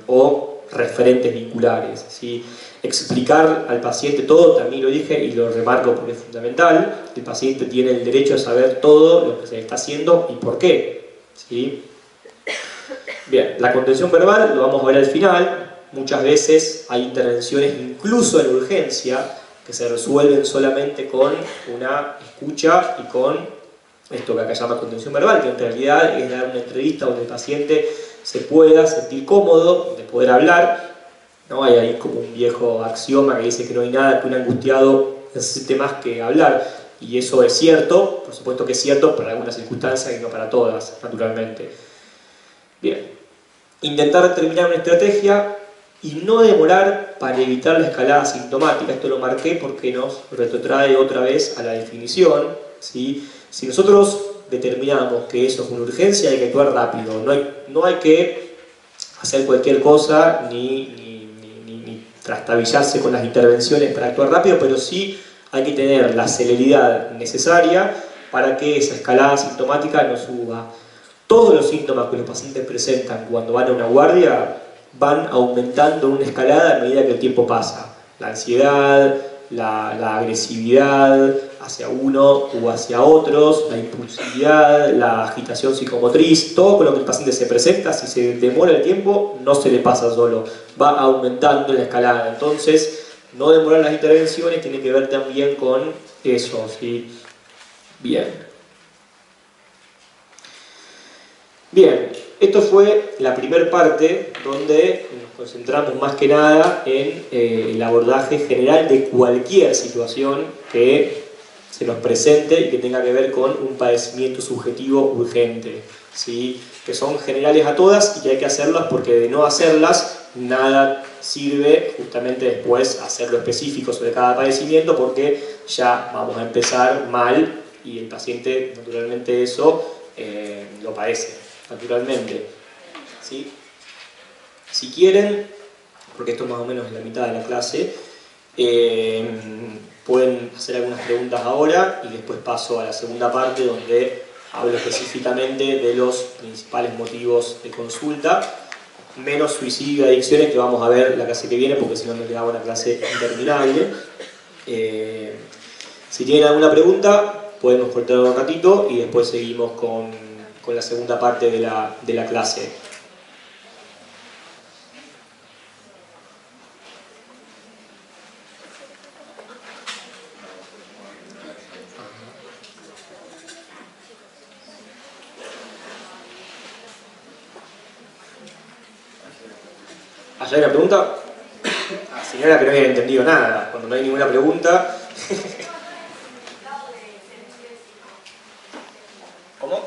o referentes vinculares, ¿sí? Explicar al paciente todo, también lo dije y lo remarco porque es fundamental. El paciente tiene el derecho a saber todo lo que se está haciendo y por qué, ¿sí? Bien, la contención verbal lo vamos a ver al final. Muchas veces hay intervenciones incluso en urgencia que se resuelven solamente con una escucha y con esto que acá se llama contención verbal, que en realidad es dar una entrevista donde el paciente se pueda sentir cómodo de poder hablar. ¿No? Hay ahí como un viejo axioma que dice que no hay nada que un angustiado necesite más que hablar, y eso es cierto, por supuesto que es cierto para algunas circunstancias y no para todas, naturalmente. Bien, intentar terminar una estrategia y no demorar para evitar la escalada sintomática. Esto lo marqué porque nos retrotrae otra vez a la definición, ¿sí? Si nosotros determinamos que eso es una urgencia, hay que actuar rápido, no hay que hacer cualquier cosa ni trastabillarse con las intervenciones para actuar rápido, pero sí hay que tener la celeridad necesaria para que esa escalada sintomática no suba. Todos los síntomas que los pacientes presentan cuando van a una guardia van aumentando una escalada a medida que el tiempo pasa. La ansiedad, la agresividad hacia uno u hacia otros, la impulsividad, la agitación psicomotriz, todo con lo que el paciente se presenta, si se demora el tiempo, no se le pasa solo, va aumentando la escalada. Entonces, no demorar las intervenciones tiene que ver también con eso, ¿sí? Bien. Bien, esto fue la primera parte donde nos concentramos más que nada en el abordaje general de cualquier situación que se nos presente y que tenga que ver con un padecimiento subjetivo urgente, ¿sí? Que son generales a todas y que hay que hacerlas porque de no hacerlas nada sirve justamente después hacerlo específico sobre cada padecimiento, porque ya vamos a empezar mal y el paciente naturalmente eso lo padece, naturalmente, ¿sí? Si quieren, porque esto más o menos es la mitad de la clase, pueden hacer algunas preguntas ahora y después paso a la segunda parte donde hablo específicamente de los principales motivos de consulta, menos suicidio y adicciones, que vamos a ver la clase que viene porque si no me quedaba una clase interminable. Si tienen alguna pregunta podemos cortar un ratito y después seguimos con la segunda parte de la clase. ¿Hay una pregunta? La señora que no había entendido nada. Cuando no hay ninguna pregunta... ¿Cómo?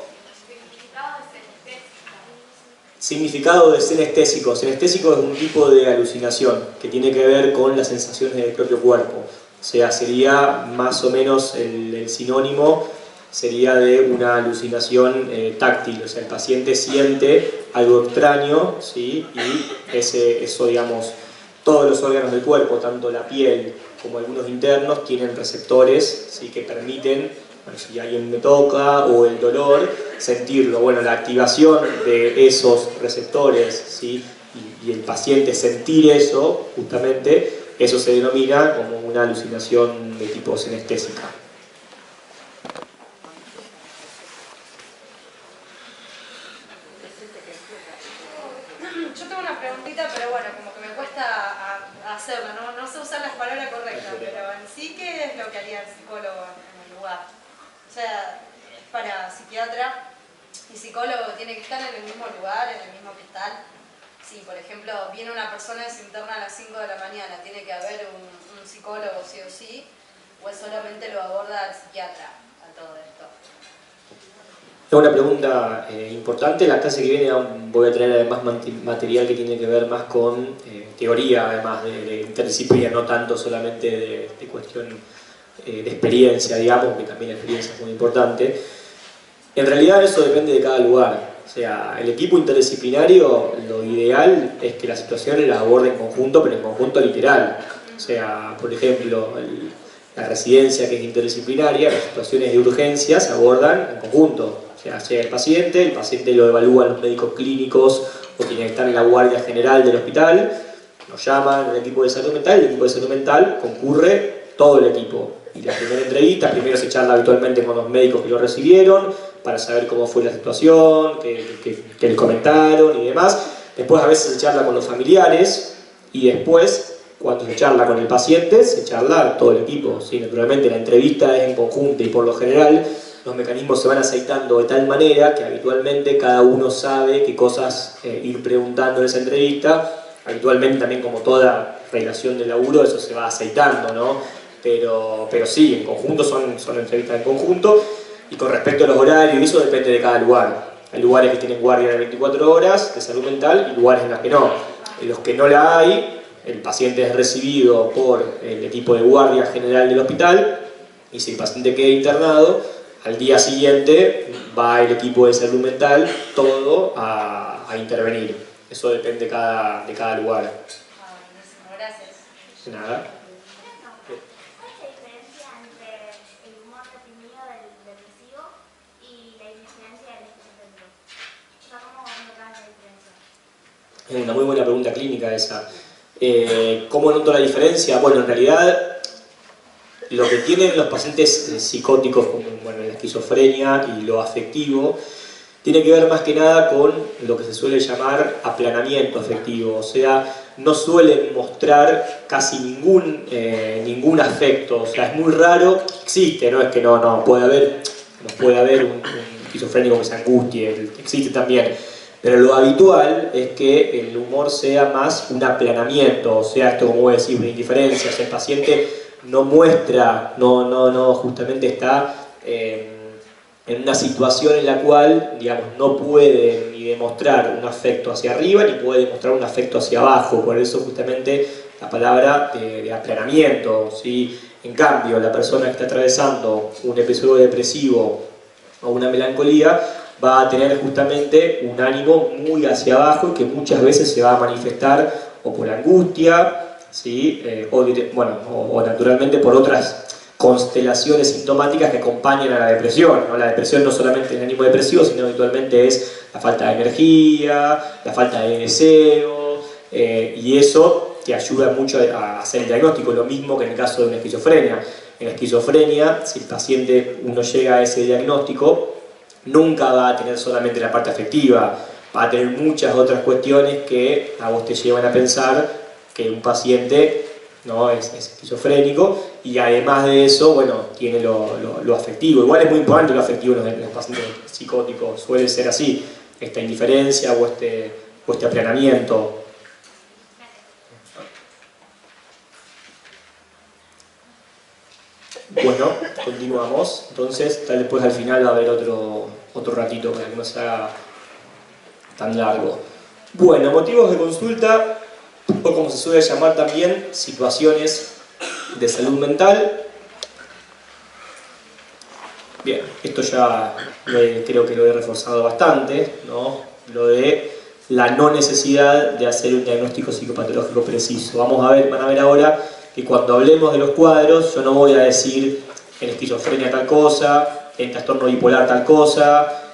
Significado de senestésico. Senestésico es un tipo de alucinación que tiene que ver con las sensaciones del propio cuerpo. O sea, sería más o menos el sinónimo sería de una alucinación táctil. O sea, el paciente siente algo extraño, ¿sí? Y eso, digamos, todos los órganos del cuerpo, tanto la piel como algunos internos, tienen receptores, ¿sí? Que permiten, bueno, si alguien me toca o el dolor, sentirlo. Bueno, la activación de esos receptores, ¿sí? y el paciente sentir eso, justamente, eso se denomina como una alucinación de tipo senestésica. Yo tengo una preguntita, pero bueno, como que me cuesta hacerla, no sé usar las palabras correctas, pero en sí, ¿qué es lo que haría el psicólogo en el lugar? O sea, es para psiquiatra y psicólogo tiene que estar en el mismo lugar, en el mismo hospital. Si, por ejemplo, viene una persona y se interna a las 5 de la mañana, ¿tiene que haber un psicólogo sí o sí? ¿O es solamente lo aborda el psiquiatra a todo esto? Es una pregunta importante. La clase que viene voy a traer además material que tiene que ver más con teoría, además de interdisciplina, no tanto solamente de cuestión de experiencia, digamos, que también la experiencia es muy importante. En realidad eso depende de cada lugar. O sea, el equipo interdisciplinario, lo ideal es que las situaciones las aborde en conjunto, pero en conjunto literal. O sea, por ejemplo, la residencia que es interdisciplinaria, las situaciones de urgencia se abordan en conjunto. O sea, llega el paciente lo evalúan los médicos clínicos o quienes están en la guardia general del hospital, nos llaman al equipo de salud mental, el equipo de salud mental concurre todo el equipo. Y la primera entrevista, primero se charla habitualmente con los médicos que lo recibieron, para saber cómo fue la situación, qué les comentaron y demás. Después a veces se charla con los familiares y después, cuando se charla con el paciente, se charla todo el equipo. Sí, naturalmente la entrevista es en conjunto y por lo general los mecanismos se van aceitando de tal manera que habitualmente cada uno sabe qué cosas ir preguntando en esa entrevista. Habitualmente también, como toda relación de laburo, eso se va aceitando, ¿no? Pero sí, en conjunto son entrevistas en conjunto. Y con respecto a los horarios, eso depende de cada lugar. Hay lugares que tienen guardia de 24 horas de salud mental y lugares en los que no. En los que no la hay, el paciente es recibido por el equipo de guardia general del hospital y si el paciente queda internado, al día siguiente va el equipo de salud mental todo a intervenir. Eso depende de cada lugar. Buenísimo, gracias. De nada. Es una muy buena pregunta clínica esa. ¿Cómo noto la diferencia? Bueno, en realidad lo que tienen los pacientes psicóticos, como bueno, la esquizofrenia y lo afectivo, tiene que ver más que nada con lo que se suele llamar aplanamiento afectivo. O sea, no suelen mostrar casi ningún afecto. O sea, es muy raro, existe, no es que no puede haber un esquizofrénico que se angustie, existe también. Pero lo habitual es que el humor sea más un aplanamiento, o sea, esto como voy a decir, una indiferencia, o sea, el paciente no muestra, justamente está en una situación en la cual, digamos, no puede ni demostrar un afecto hacia arriba ni puede demostrar un afecto hacia abajo, por eso justamente la palabra de aplanamiento, ¿sí? En cambio, la persona que está atravesando un episodio depresivo o una melancolía va a tener justamente un ánimo muy hacia abajo y que muchas veces se va a manifestar o por angustia, ¿sí? o naturalmente por otras constelaciones sintomáticas que acompañan a la depresión, ¿no? La depresión no solamente es el ánimo depresivo, sino habitualmente es la falta de energía, la falta de deseo, y eso te ayuda mucho a hacer el diagnóstico, lo mismo que en el caso de una esquizofrenia. En la esquizofrenia, si el paciente uno llega a ese diagnóstico, nunca va a tener solamente la parte afectiva, va a tener muchas otras cuestiones que a vos te llevan a pensar que un paciente no es esquizofrénico, y además de eso, bueno, tiene lo afectivo. Igual es muy importante lo afectivo en los pacientes psicóticos, suele ser así, esta indiferencia o este aplanamiento. Bueno, continuamos. Entonces, tal vez al final va a haber otro ratito para que no sea tan largo. Bueno, motivos de consulta, o como se suele llamar también, situaciones de salud mental. Bien, esto ya creo que lo he reforzado bastante, ¿no? Lo de la no necesidad de hacer un diagnóstico psicopatológico preciso. Van a ver ahora que cuando hablemos de los cuadros, yo no voy a decir en esquizofrenia tal cosa, en trastorno bipolar tal cosa,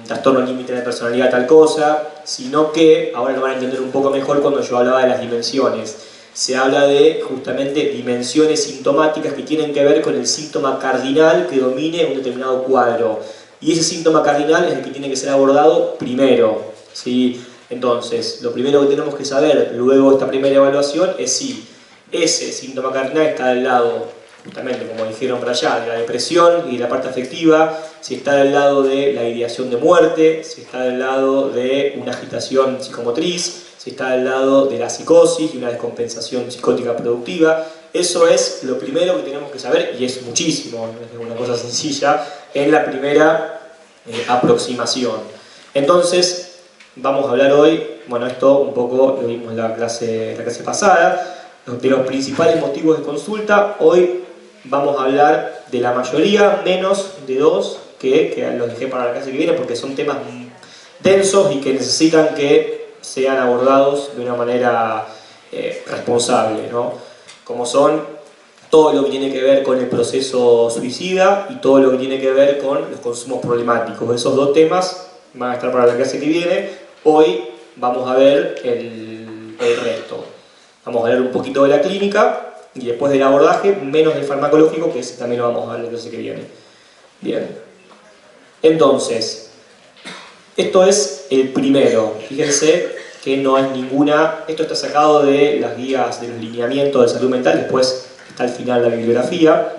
trastorno límite de personalidad tal cosa, sino que, ahora lo van a entender un poco mejor cuando yo hablaba de las dimensiones. Se habla de justamente dimensiones sintomáticas que tienen que ver con el síntoma cardinal que domine un determinado cuadro. Y ese síntoma cardinal es el que tiene que ser abordado primero, ¿sí? Entonces, lo primero que tenemos que saber luego de esta primera evaluación es si ese síntoma cardinal está del lado, justamente como dijeron por allá, de la depresión y de la parte afectiva, si está del lado de la ideación de muerte, si está del lado de una agitación psicomotriz, si está del lado de la psicosis y una descompensación psicótica productiva. Eso es lo primero que tenemos que saber, y es muchísimo, no es una cosa sencilla, en la primera aproximación. Entonces, vamos a hablar hoy, bueno, esto un poco lo vimos en la clase pasada, de los principales motivos de consulta. Hoy vamos a hablar de la mayoría, menos de dos, que los dejé para la clase que viene porque son temas densos y que necesitan que sean abordados de una manera responsable, ¿no? Como son todo lo que tiene que ver con el proceso suicida y todo lo que tiene que ver con los consumos problemáticos. Esos dos temas van a estar para la clase que viene. Hoy vamos a ver el resto. Vamos a ver un poquito de la clínica y después del abordaje, menos del farmacológico, que ese también lo vamos a ver en la clase que viene. Bien. Entonces, esto es el primero. Fíjense que no es ninguna... Esto está sacado de las guías de los lineamientos de salud mental, después está al final la bibliografía.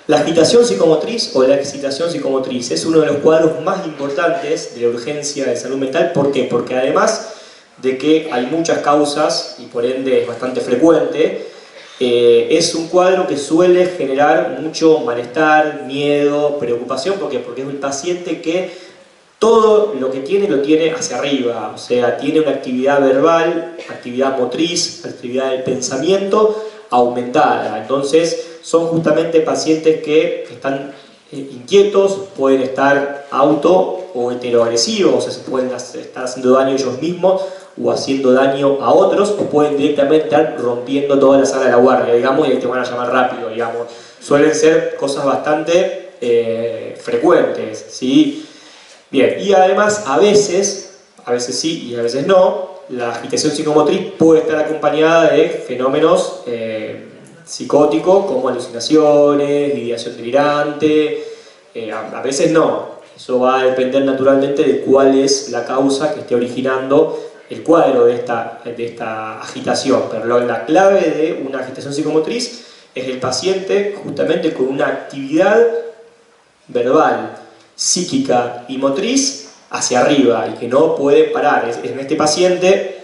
La agitación psicomotriz o la excitación psicomotriz es uno de los cuadros más importantes de la urgencia de salud mental. ¿Por qué? Porque además de que hay muchas causas y por ende es bastante frecuente, es un cuadro que suele generar mucho malestar, miedo, preocupación. ¿Por qué? Porque es un paciente que todo lo que tiene lo tiene hacia arriba, o sea, tiene una actividad verbal, actividad motriz, actividad del pensamiento aumentada. Entonces son justamente pacientes que están inquietos, pueden estar auto o heteroagresivos, o sea, se pueden estar haciendo daño ellos mismos o haciendo daño a otros, o pueden directamente estar rompiendo toda la sala de la guardia, digamos, y ahí te van a llamar rápido, digamos. Suelen ser cosas bastante frecuentes, ¿sí? Bien, y además a veces sí y a veces no, la agitación psicomotriz puede estar acompañada de fenómenos psicóticos como alucinaciones, ideación delirante, a veces no. Eso va a depender naturalmente de cuál es la causa que esté originando el cuadro de esta agitación. Pero la clave de una agitación psicomotriz es el paciente justamente con una actividad verbal, psíquica y motriz hacia arriba y que no puede parar. En este paciente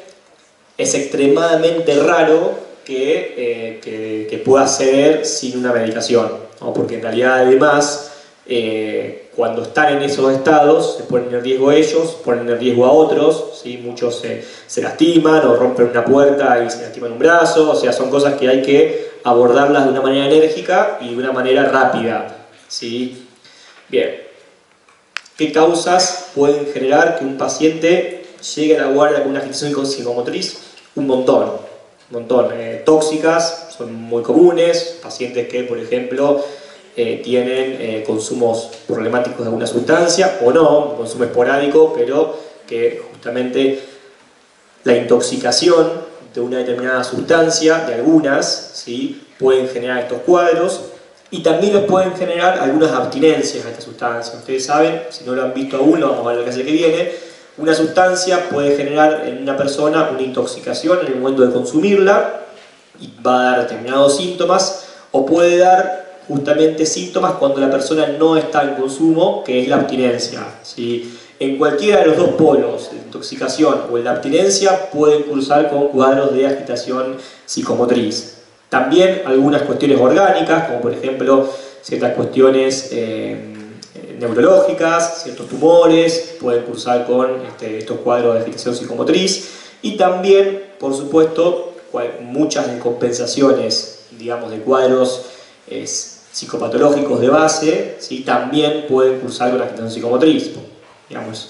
es extremadamente raro que pueda ceder sin una medicación, ¿no? Porque en realidad además cuando están en esos estados se ponen en riesgo ellos, ponen en riesgo a otros, ¿sí? Muchos se lastiman o rompen una puerta y se lastiman un brazo, o sea, son cosas que hay que abordarlas de una manera enérgica y de una manera rápida, ¿sí? Bien. ¿Qué causas pueden generar que un paciente llegue a la guardia con una agitación psicomotriz? Un montón. Tóxicas son muy comunes, pacientes que, por ejemplo, tienen consumos problemáticos de alguna sustancia o no, consumo esporádico, pero que justamente la intoxicación de una determinada sustancia, de algunas, ¿sí? Pueden generar estos cuadros. Y también los pueden generar algunas abstinencias a esta sustancia. Ustedes saben, si no lo han visto aún, lo vamos a ver en la clase que viene, una sustancia puede generar en una persona una intoxicación en el momento de consumirla y va a dar determinados síntomas, o puede dar justamente síntomas cuando la persona no está en consumo, que es la abstinencia, ¿sí? En cualquiera de los dos polos, la intoxicación o la abstinencia, pueden cursar con cuadros de agitación psicomotriz. También algunas cuestiones orgánicas, como por ejemplo ciertas cuestiones neurológicas, ciertos tumores, pueden cursar con estos cuadros de agitación psicomotriz. Y también, por supuesto, muchas descompensaciones, digamos, de cuadros psicopatológicos de base, ¿sí? También pueden cursar con la agitación psicomotriz. Digamos,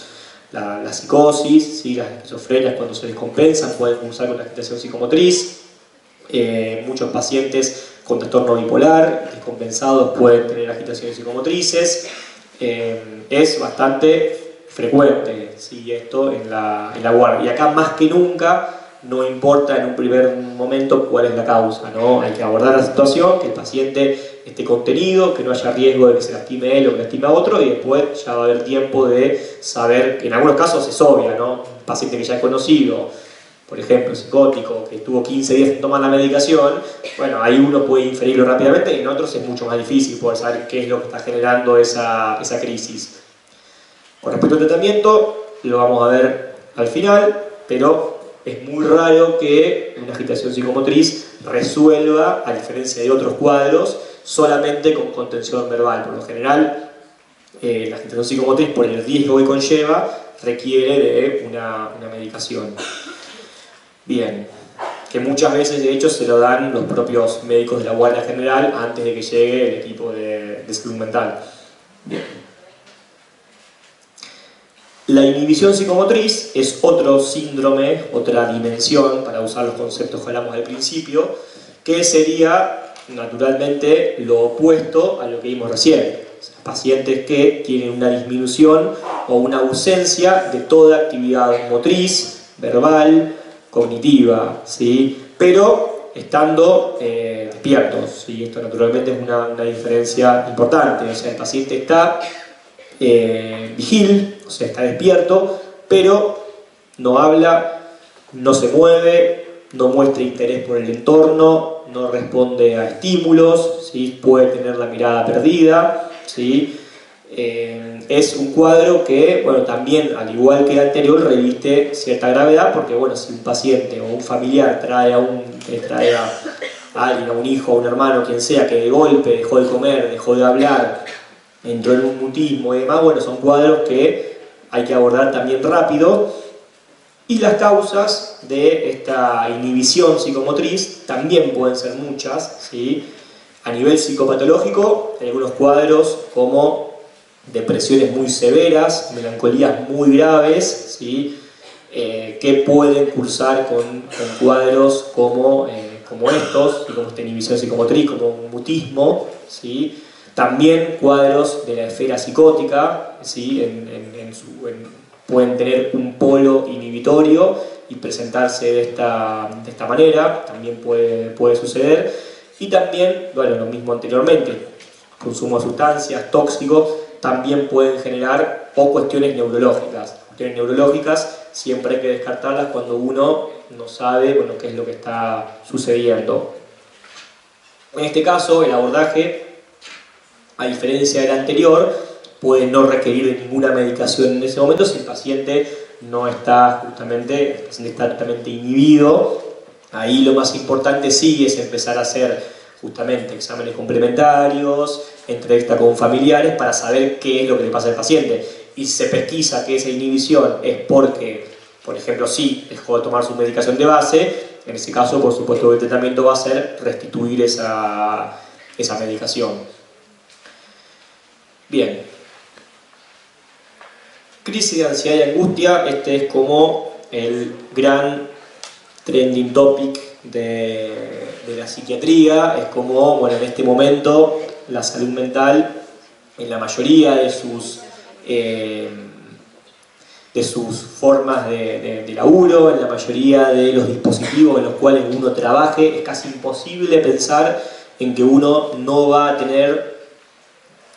la psicosis, ¿sí? Las esquizofrenias cuando se descompensan pueden cursar con la agitación psicomotriz. Muchos pacientes con trastorno bipolar descompensados pueden tener agitaciones psicomotrices. Es bastante frecuente, ¿sí? Esto en la guardia. Y acá más que nunca no importa en un primer momento cuál es la causa, ¿no? Hay que abordar la situación, que el paciente esté contenido, que no haya riesgo de que se lastime él o que lastime a otro, y después ya va a haber tiempo de saber, que en algunos casos es obvia, ¿no? Un paciente que ya es conocido, por ejemplo, psicótico, que tuvo 15 días sin tomar la medicación, bueno, ahí uno puede inferirlo rápidamente, y en otros es mucho más difícil poder saber qué es lo que está generando esa crisis. Con respecto al tratamiento, lo vamos a ver al final, pero es muy raro que una agitación psicomotriz resuelva, a diferencia de otros cuadros, solamente con contención verbal. Por lo general, la agitación psicomotriz, por el riesgo que conlleva, requiere de una medicación. Bien, que muchas veces de hecho se lo dan los propios médicos de la Guardia General antes de que llegue el equipo de salud mental. Bien. La inhibición psicomotriz es otro síndrome, otra dimensión, para usar los conceptos que hablamos al principio, que sería naturalmente lo opuesto a lo que vimos recién. O sea, pacientes que tienen una disminución o una ausencia de toda actividad motriz, verbal, cognitiva, ¿sí? Pero estando despiertos, ¿sí? Esto naturalmente es una diferencia importante. O sea, el paciente está vigil, o sea, está despierto, pero no habla, no se mueve, no muestra interés por el entorno, no responde a estímulos, ¿sí? Puede tener la mirada perdida, ¿sí? Es un cuadro que, bueno, también, al igual que el anterior, reviste cierta gravedad, porque, bueno, si un paciente o un familiar trae a alguien, a un hijo, a un hermano, quien sea, que de golpe dejó de comer, dejó de hablar, entró en un mutismo y demás, bueno, son cuadros que hay que abordar también rápido. Y las causas de esta inhibición psicomotriz también pueden ser muchas, ¿sí? A nivel psicopatológico, hay algunos cuadros como depresiones muy severas, melancolías muy graves, ¿sí? Que pueden cursar con cuadros como estos, y como esta inhibición psicomotriz, como un mutismo, ¿sí? También cuadros de la esfera psicótica, ¿sí? Pueden tener un polo inhibitorio y presentarse de esta manera, también puede suceder. Y también, bueno, lo mismo anteriormente, consumo de sustancias, tóxicos, también pueden generar cuestiones neurológicas. Cuestiones neurológicas siempre hay que descartarlas cuando uno no sabe, bueno, qué es lo que está sucediendo. En este caso, el abordaje, a diferencia del anterior, puede no requerir de ninguna medicación en ese momento si el paciente no está justamente, está totalmente inhibido. Ahí lo más importante sí es empezar a hacer justamente exámenes complementarios, entrevista con familiares para saber qué es lo que le pasa al paciente. Y si se pesquisa que esa inhibición es porque, por ejemplo, sí dejó de tomar su medicación de base, en ese caso, por supuesto, el tratamiento va a ser restituir esa medicación. Bien. Crisis de ansiedad y angustia, este es como el gran trending topic de la psiquiatría. Es como, bueno, en este momento la salud mental, en la mayoría de sus formas de laburo, en la mayoría de los dispositivos en los cuales uno trabaje, es casi imposible pensar en que uno no va a tener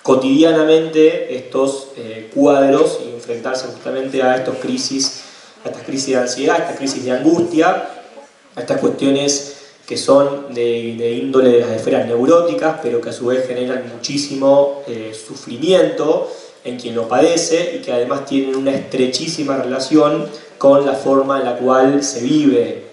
cotidianamente estos cuadros y enfrentarse justamente a estas crisis de ansiedad, a estas crisis de angustia, a estas cuestiones que son de índole de las esferas neuróticas, pero que a su vez generan muchísimo sufrimiento en quien lo padece y que además tienen una estrechísima relación con la forma en la cual se vive.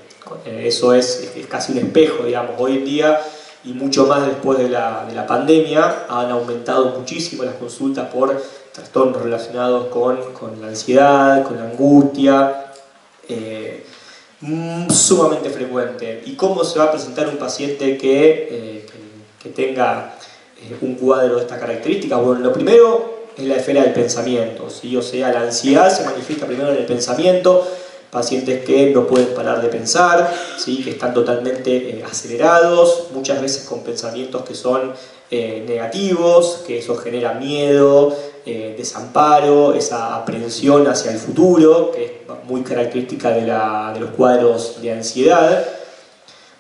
Eso es casi un espejo, digamos, hoy en día, y mucho más después de la pandemia, han aumentado muchísimo las consultas por trastornos relacionados con la ansiedad, con la angustia, sumamente frecuente. ¿Y cómo se va a presentar un paciente que tenga un cuadro de esta característica? Bueno, lo primero es la esfera del pensamiento, ¿sí? O sea, la ansiedad se manifiesta primero en el pensamiento. Pacientes que no pueden parar de pensar, ¿sí? Que están totalmente acelerados, muchas veces con pensamientos que son negativos, que eso genera miedo, desamparo, esa aprensión hacia el futuro, que es muy característica de los cuadros de ansiedad.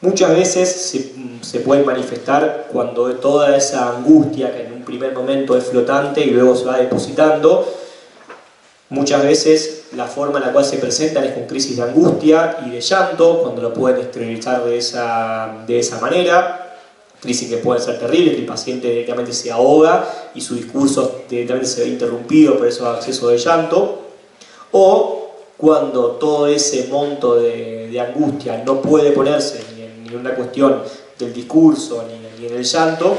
Muchas veces se puede manifestar cuando toda esa angustia, que en un primer momento es flotante y luego se va depositando, muchas veces la forma en la cual se presentan es con crisis de angustia y de llanto, cuando lo pueden exteriorizar de esa manera. Crisis que pueden ser terribles, que el paciente directamente se ahoga y su discurso directamente se ve interrumpido por esos accesos de llanto. O cuando todo ese monto de angustia no puede ponerse ni en una cuestión del discurso ni en el llanto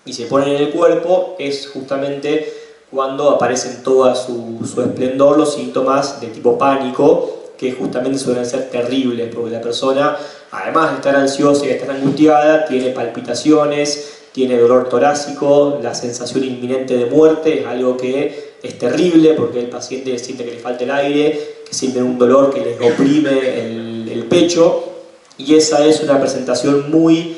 y se pone en el cuerpo, es justamente cuando aparecen todo su esplendor los síntomas de tipo pánico, que justamente suelen ser terribles, porque la persona, además de estar ansiosa y de estar angustiada, tiene palpitaciones, tiene dolor torácico, la sensación inminente de muerte es algo que es terrible, porque el paciente siente que le falta el aire, que siente un dolor que les oprime el pecho, y esa es una presentación muy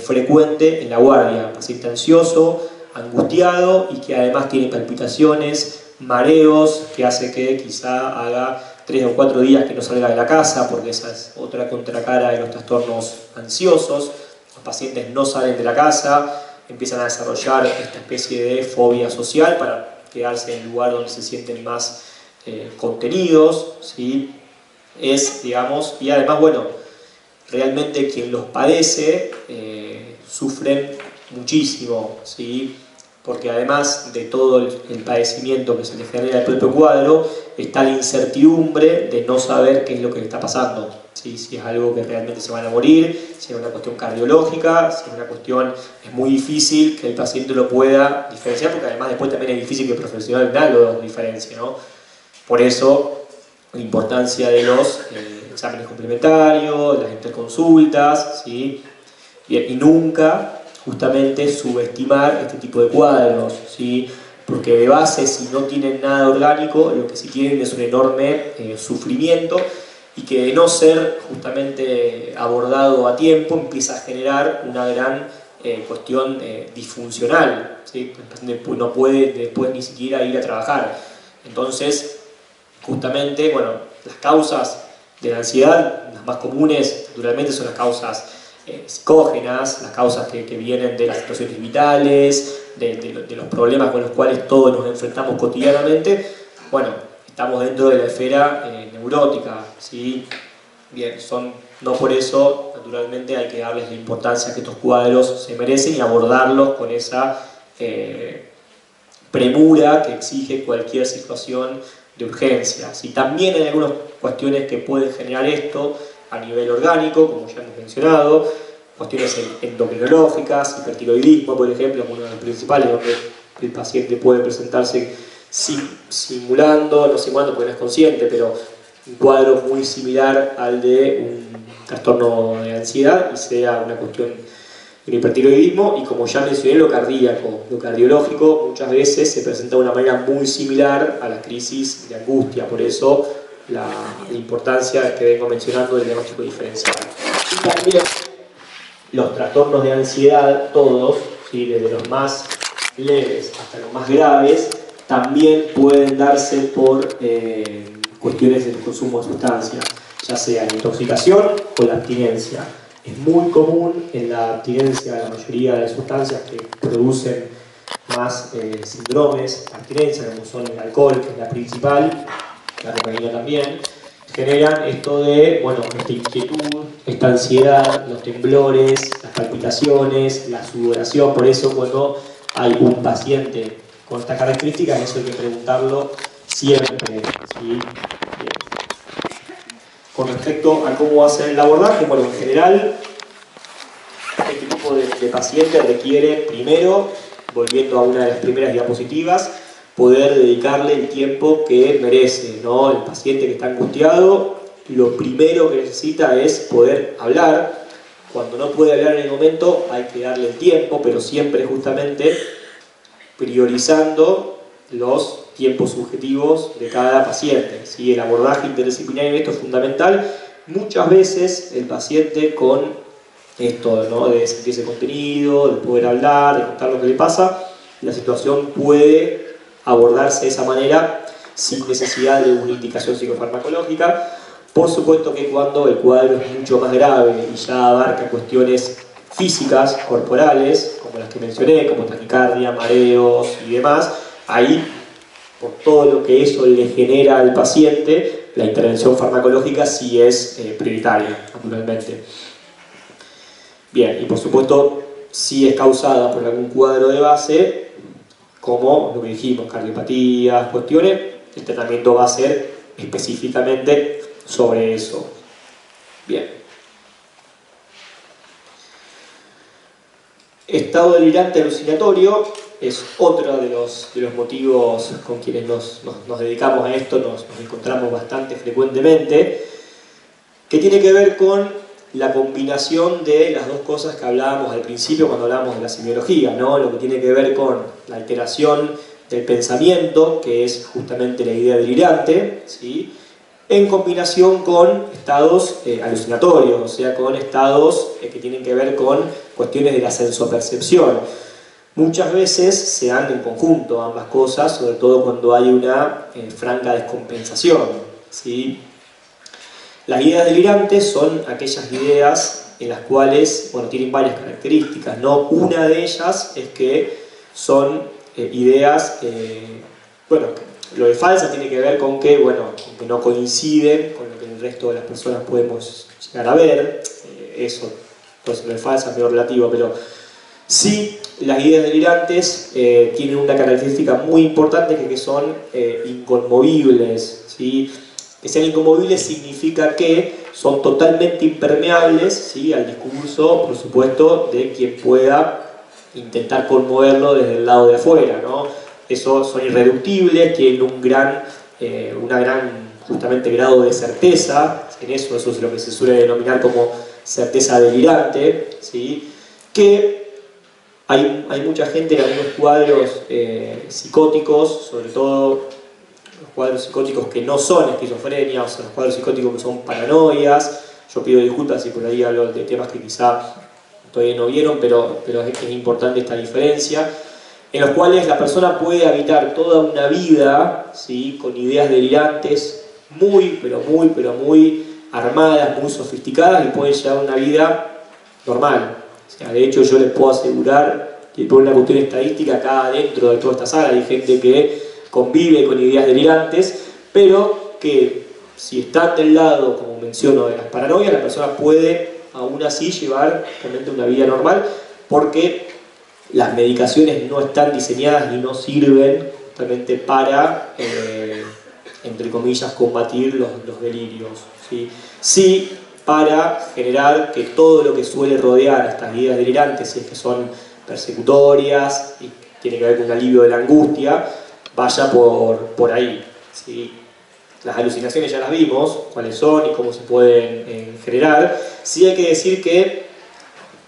frecuente en la guardia. Paciente ansioso, angustiado y que además tiene palpitaciones, mareos, que hace que quizá haga 3 o 4 días que no salga de la casa, porque esa es otra contracara de los trastornos ansiosos. Los pacientes no salen de la casa, empiezan a desarrollar esta especie de fobia social para quedarse en el lugar donde se sienten más contenidos, ¿sí? Digamos, y además, bueno, realmente quien los padece sufren muchísimo, ¿sí? Porque además de todo el padecimiento que se les genera el propio cuadro, está la incertidumbre de no saber qué es lo que le está pasando, ¿sí? Si es algo que realmente se van a morir, si es una cuestión cardiológica, si es una cuestión, es muy difícil que el paciente lo pueda diferenciar, porque además después también es difícil que el profesional lo diferencie, ¿no? Por eso la importancia de los exámenes complementarios, las interconsultas, ¿sí? Y nunca justamente subestimar este tipo de cuadros, ¿sí? Porque de base, si no tienen nada orgánico, lo que sí tienen es un enorme sufrimiento, y que de no ser justamente abordado a tiempo empieza a generar una gran cuestión disfuncional, ¿sí? El paciente no puede después ni siquiera ir a trabajar. Entonces, justamente, bueno, las causas de la ansiedad, las más comunes, naturalmente, son las causas psicógenas, las causas que vienen de las situaciones vitales, de los problemas con los cuales todos nos enfrentamos cotidianamente. Bueno, estamos dentro de la esfera neurótica, ¿sí? Bien, no por eso, naturalmente, hay que darles la importancia que estos cuadros se merecen y abordarlos con esa premura que exige cualquier situación de urgencia, ¿sí? También hay algunas cuestiones que pueden generar esto a nivel orgánico, como ya hemos mencionado, cuestiones endocrinológicas, hipertiroidismo, por ejemplo, es uno de los principales, donde el paciente puede presentarse simulando porque no es consciente, pero un cuadro muy similar al de un trastorno de ansiedad y sea una cuestión de hipertiroidismo. Y como ya mencioné, lo cardíaco, lo cardiológico muchas veces se presenta de una manera muy similar a la crisis de angustia, por eso la importancia que vengo mencionando del diagnóstico diferencial. Y también los trastornos de ansiedad, todos, ¿sí? Desde los más leves hasta los más graves, también pueden darse por cuestiones del consumo de sustancias, ya sea la intoxicación o la abstinencia. Es muy común en la abstinencia la mayoría de las sustancias que producen más síndromes de abstinencia, como son el alcohol, que es la principal, la cocaína también, generan esto de, bueno, esta inquietud, esta ansiedad, los temblores, las palpitaciones, la sudoración. Por eso cuando hay un paciente con estas características, eso hay que preguntarlo siempre, ¿sí? Bien. Con respecto a cómo hacer el abordaje, bueno, en general, este tipo de paciente requiere primero, volviendo a una de las primeras diapositivas, poder dedicarle el tiempo que merece, ¿no? El paciente que está angustiado, lo primero que necesita es poder hablar. Cuando no puede hablar en el momento, hay que darle el tiempo, pero siempre justamente priorizando los tiempos subjetivos de cada paciente, ¿sí? El abordaje interdisciplinario en esto es fundamental. Muchas veces el paciente con esto, ¿no? De sentirse contenido, de poder hablar, de contar lo que le pasa, la situación puede abordarse de esa manera sin necesidad de una indicación psicofarmacológica. Por supuesto que cuando el cuadro es mucho más grave y ya abarca cuestiones físicas, corporales, como las que mencioné, como taquicardia, mareos y demás, ahí, por todo lo que eso le genera al paciente, la intervención farmacológica sí es prioritaria, naturalmente. Bien, y por supuesto, si es causada por algún cuadro de base, como lo que dijimos, cardiopatías, cuestiones, el tratamiento va a ser específicamente sobre eso. Bien. Estado delirante alucinatorio es otro de los motivos con quienes nos dedicamos a esto, nos encontramos bastante frecuentemente, que tiene que ver con la combinación de las dos cosas que hablábamos al principio cuando hablábamos de la semiología, ¿no? Lo que tiene que ver con la alteración del pensamiento, que es justamente la idea delirante, ¿sí?, en combinación con estados alucinatorios, o sea, con estados que tienen que ver con cuestiones de la sensopercepción. Muchas veces se dan en conjunto ambas cosas, sobre todo cuando hay una franca descompensación, ¿sí? Las ideas delirantes son aquellas ideas en las cuales, bueno, tienen varias características, ¿no? Una de ellas es que son ideas, bueno, lo de falsas tiene que ver con que, bueno, que no coinciden con lo que el resto de las personas podemos llegar a ver, eso, entonces lo de falsa es medio relativo, pero sí, las ideas delirantes tienen una característica muy importante que son inconmovibles, ¿sí? Que sean inconmovibles significa que son totalmente impermeables, ¿sí?, al discurso, por supuesto, de quien pueda intentar conmoverlo desde el lado de afuera, ¿no? Eso son irreductibles, tienen un gran justamente grado de certeza, eso es lo que se suele denominar como certeza delirante, ¿sí? Que hay mucha gente que en algunos cuadros psicóticos, sobre todo los cuadros psicóticos que no son esquizofrenia, o sea, los cuadros psicóticos que son paranoias. Yo pido disculpas si por ahí hablo de temas que quizá todavía no vieron, pero es importante esta diferencia, en los cuales la persona puede habitar toda una vida, ¿sí?, con ideas delirantes muy armadas, muy sofisticadas, y pueden llevar una vida normal. O sea, de hecho, yo les puedo asegurar que por una cuestión estadística, acá dentro de toda esta sala hay gente que convive con ideas delirantes, pero que si están del lado, como menciono, de las paranoias, la persona puede aún así llevar realmente una vida normal, porque las medicaciones no están diseñadas y no sirven justamente para, entre comillas, combatir los delirios, ¿sí? Sí, para generar que todo lo que suele rodear a estas ideas delirantes, si es que son persecutorias y tiene que ver con un alivio de la angustia, vaya por ahí, ¿sí? Las alucinaciones ya las vimos, cuáles son y cómo se pueden generar. Sí hay que decir que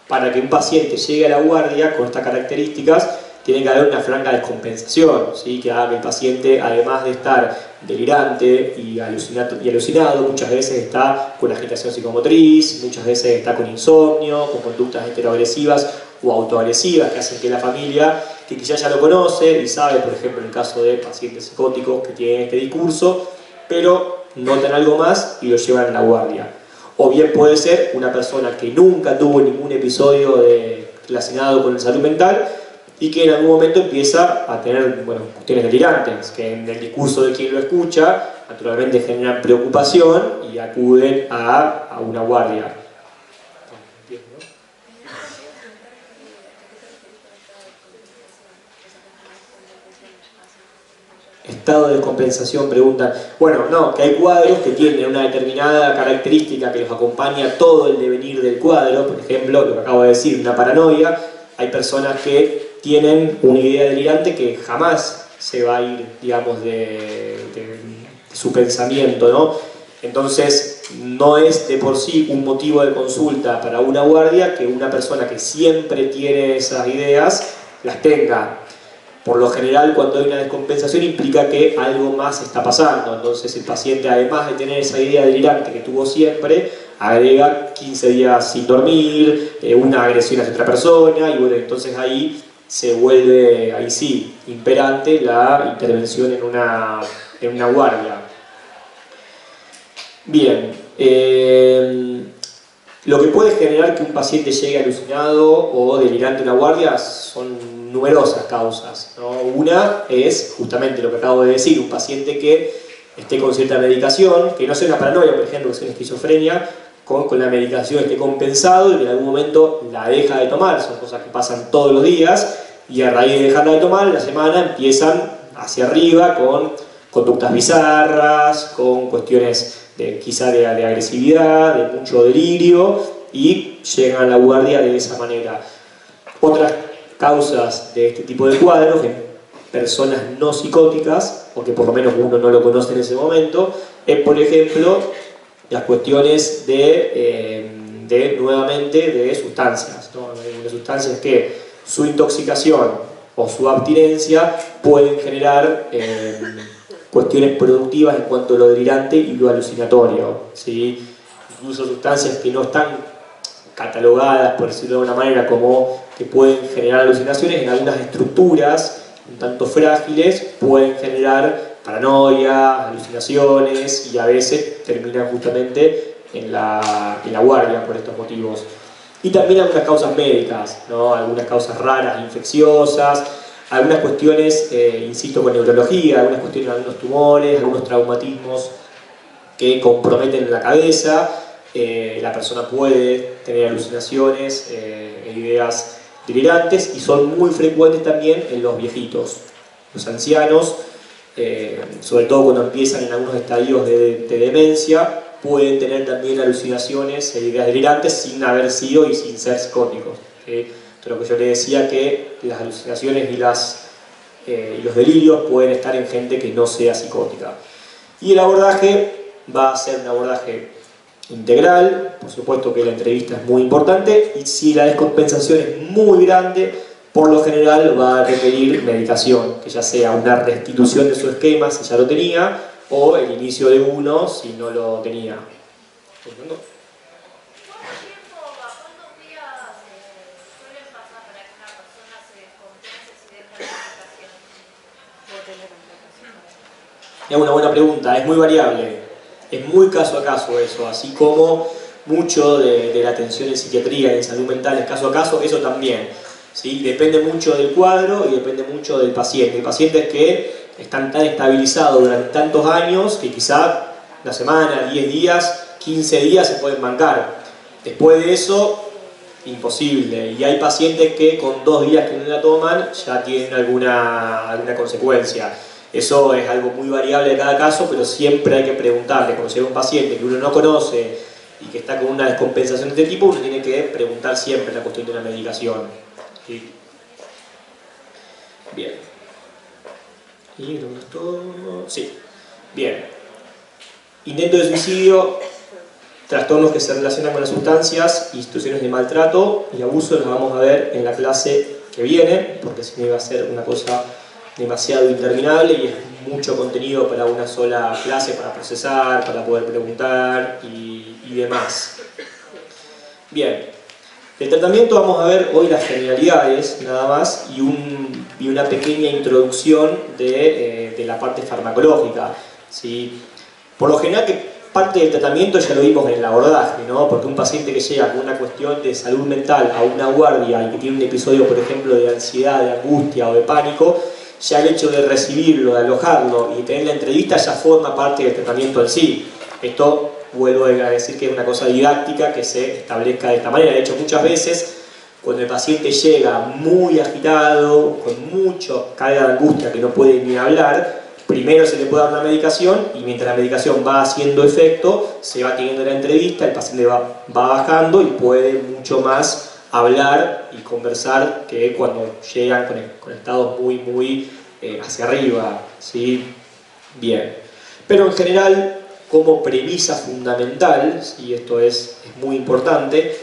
para que un paciente llegue a la guardia con estas características, tiene que haber una franca descompensación, ¿sí?, que haga que el paciente, además de estar delirante y alucinado, muchas veces está con agitación psicomotriz, muchas veces está con insomnio, con conductas heteroagresivas o autoagresivas que hacen que la familia, que quizás ya lo conoce y sabe, por ejemplo, en el caso de pacientes psicóticos que tienen este discurso, pero notan algo más y lo llevan a la guardia. O bien puede ser una persona que nunca tuvo ningún episodio relacionado con la salud mental y que en algún momento empieza a tener, bueno, cuestiones delirantes, que en el discurso de quien lo escucha naturalmente generan preocupación y acuden a una guardia. Estado de descompensación, preguntan. Bueno, no, que hay cuadros que tienen una determinada característica que los acompaña todo el devenir del cuadro. Por ejemplo, lo que acabo de decir, una paranoia. Hay personas que tienen una idea delirante que jamás se va a ir, digamos, de su pensamiento, ¿no? Entonces, no es de por sí un motivo de consulta para una guardia que una persona que siempre tiene esas ideas las tenga. Por lo general, cuando hay una descompensación implica que algo más está pasando. Entonces el paciente, además de tener esa idea delirante que tuvo siempre, agrega 15 días sin dormir, una agresión hacia otra persona, y bueno, entonces ahí se vuelve, ahí sí, imperante la intervención en una guardia. Bien, lo que puede generar que un paciente llegue alucinado o delirante a una guardia son numerosas causas, ¿no? Una es justamente lo que acabo de decir, un paciente que esté con cierta medicación, que no sea una paranoia, por ejemplo, que sea una esquizofrenia, con la medicación esté compensado y que en algún momento la deja de tomar, son cosas que pasan todos los días, y a raíz de dejarla de tomar, en la semana empiezan hacia arriba con conductas bizarras, con cuestiones quizá de agresividad, de mucho delirio, y llegan a la guardia de esa manera. Otras causas de este tipo de cuadros, en personas no psicóticas, o que por lo menos uno no lo conoce en ese momento, es por ejemplo las cuestiones nuevamente de sustancias, ¿no? De sustancias que su intoxicación o su abstinencia pueden generar cuestiones productivas en cuanto a lo delirante y lo alucinatorio, ¿sí? Incluso sustancias que no están catalogadas, por decirlo de alguna manera, como que pueden generar alucinaciones, en algunas estructuras un tanto frágiles pueden generar paranoia, alucinaciones, y a veces terminan justamente en la guardia por estos motivos. Y también algunas causas médicas, ¿no? Algunas causas raras, infecciosas, algunas cuestiones, insisto, con neurología, algunas cuestiones, algunos tumores, algunos traumatismos que comprometen la cabeza. La persona puede tener alucinaciones e ideas delirantes, y son muy frecuentes también en los viejitos. Los ancianos, sobre todo cuando empiezan en algunos estadios de demencia, pueden tener también alucinaciones e ideas delirantes sin haber sido y sin ser psicóticos. Lo que yo le decía, que las alucinaciones y los delirios pueden estar en gente que no sea psicótica. Y el abordaje va a ser un abordaje integral, por supuesto que la entrevista es muy importante, y si la descompensación es muy grande, por lo general va a requerir medicación, que ya sea una restitución de su esquema si ya lo tenía, o el inicio de uno si no lo tenía. ¿Entiendo? Es una buena pregunta, es muy variable, es muy caso a caso eso, así como mucho de la atención en psiquiatría y en salud mental es caso a caso, eso también, ¿sí? Depende mucho del cuadro y depende mucho del paciente. Hay pacientes que están tan estabilizados durante tantos años que quizá una semana, 10 días, 15 días se pueden bancar. Después de eso, imposible. Y hay pacientes que con 2 días que no la toman ya tienen alguna consecuencia. Eso es algo muy variable de cada caso, pero siempre hay que preguntarle. Cuando llega un paciente que uno no conoce y que está con una descompensación de este tipo, uno tiene que preguntar siempre la cuestión de la medicación. ¿Sí? Bien. ¿Y dónde es todo? Sí. Bien. Intento de suicidio, trastornos que se relacionan con las sustancias, instituciones de maltrato y abuso, los vamos a ver en la clase que viene, porque si no iba a ser una cosa demasiado interminable y es mucho contenido para una sola clase, para procesar, para poder preguntar y demás. Bien, el tratamiento vamos a ver hoy las generalidades nada más y una pequeña introducción de la parte farmacológica, ¿sí? Por lo general, que parte del tratamiento ya lo vimos en el abordaje, ¿no? Porque un paciente que llega con una cuestión de salud mental a una guardia y que tiene un episodio, por ejemplo, de ansiedad, de angustia o de pánico, ya el hecho de recibirlo, de alojarlo y tener la entrevista ya forma parte del tratamiento en sí. Esto, vuelvo a decir que es una cosa didáctica que se establezca de esta manera. De hecho, muchas veces, cuando el paciente llega muy agitado, con mucha carga de angustia que no puede ni hablar, primero se le puede dar una medicación y mientras la medicación va haciendo efecto, se va teniendo la entrevista, el paciente va bajando y puede mucho más hablar y conversar que cuando llegan con estados muy hacia arriba, ¿sí? Bien. Pero en general, como premisa fundamental, y esto es muy importante,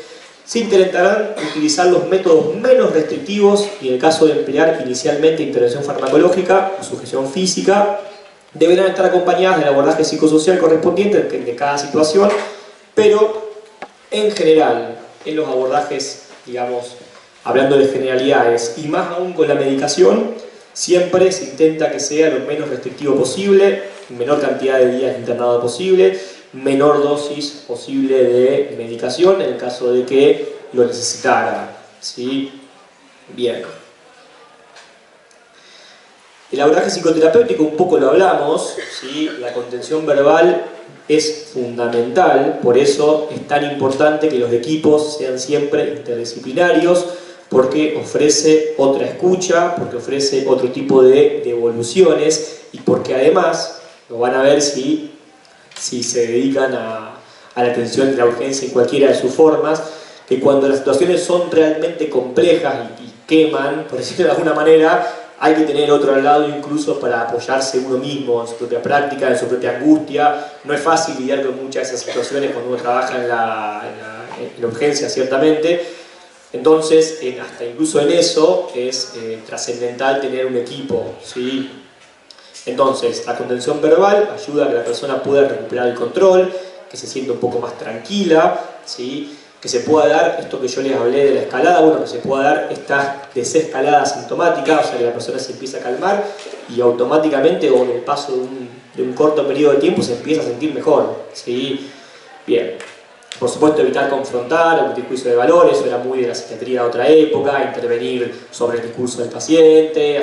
se intentarán utilizar los métodos menos restrictivos y en el caso de emplear inicialmente intervención farmacológica o sujeción física, deberán estar acompañadas del abordaje psicosocial correspondiente de cada situación, pero en general, en los abordajes, digamos, hablando de generalidades, y más aún con la medicación, siempre se intenta que sea lo menos restrictivo posible, menor cantidad de días de internado posible, menor dosis posible de medicación en el caso de que lo necesitara, ¿sí? Bien. El abordaje psicoterapéutico un poco lo hablamos, ¿sí? La contención verbal es fundamental, por eso es tan importante que los equipos sean siempre interdisciplinarios, porque ofrece otra escucha, porque ofrece otro tipo de devoluciones y porque además, lo van a ver si se dedican a la atención de la urgencia en cualquiera de sus formas, que cuando las situaciones son realmente complejas y queman, por decirlo de alguna manera, hay que tener otro al lado incluso para apoyarse uno mismo en su propia práctica, en su propia angustia. No es fácil lidiar con muchas de esas situaciones cuando uno trabaja en la urgencia, ciertamente. Entonces, hasta incluso en eso es trascendental tener un equipo, ¿sí? Entonces, la contención verbal ayuda a que la persona pueda recuperar el control, que se sienta un poco más tranquila, ¿sí? Que se pueda dar esto que yo les hablé de la escalada, bueno, que se pueda dar esta desescalada sintomática, o sea, que la persona se empieza a calmar y automáticamente o en el paso de un corto periodo de tiempo se empieza a sentir mejor, ¿sí? Bien. Por supuesto, evitar confrontar, omitir juicio de valores, eso era muy de la psiquiatría de otra época, intervenir sobre el discurso del paciente,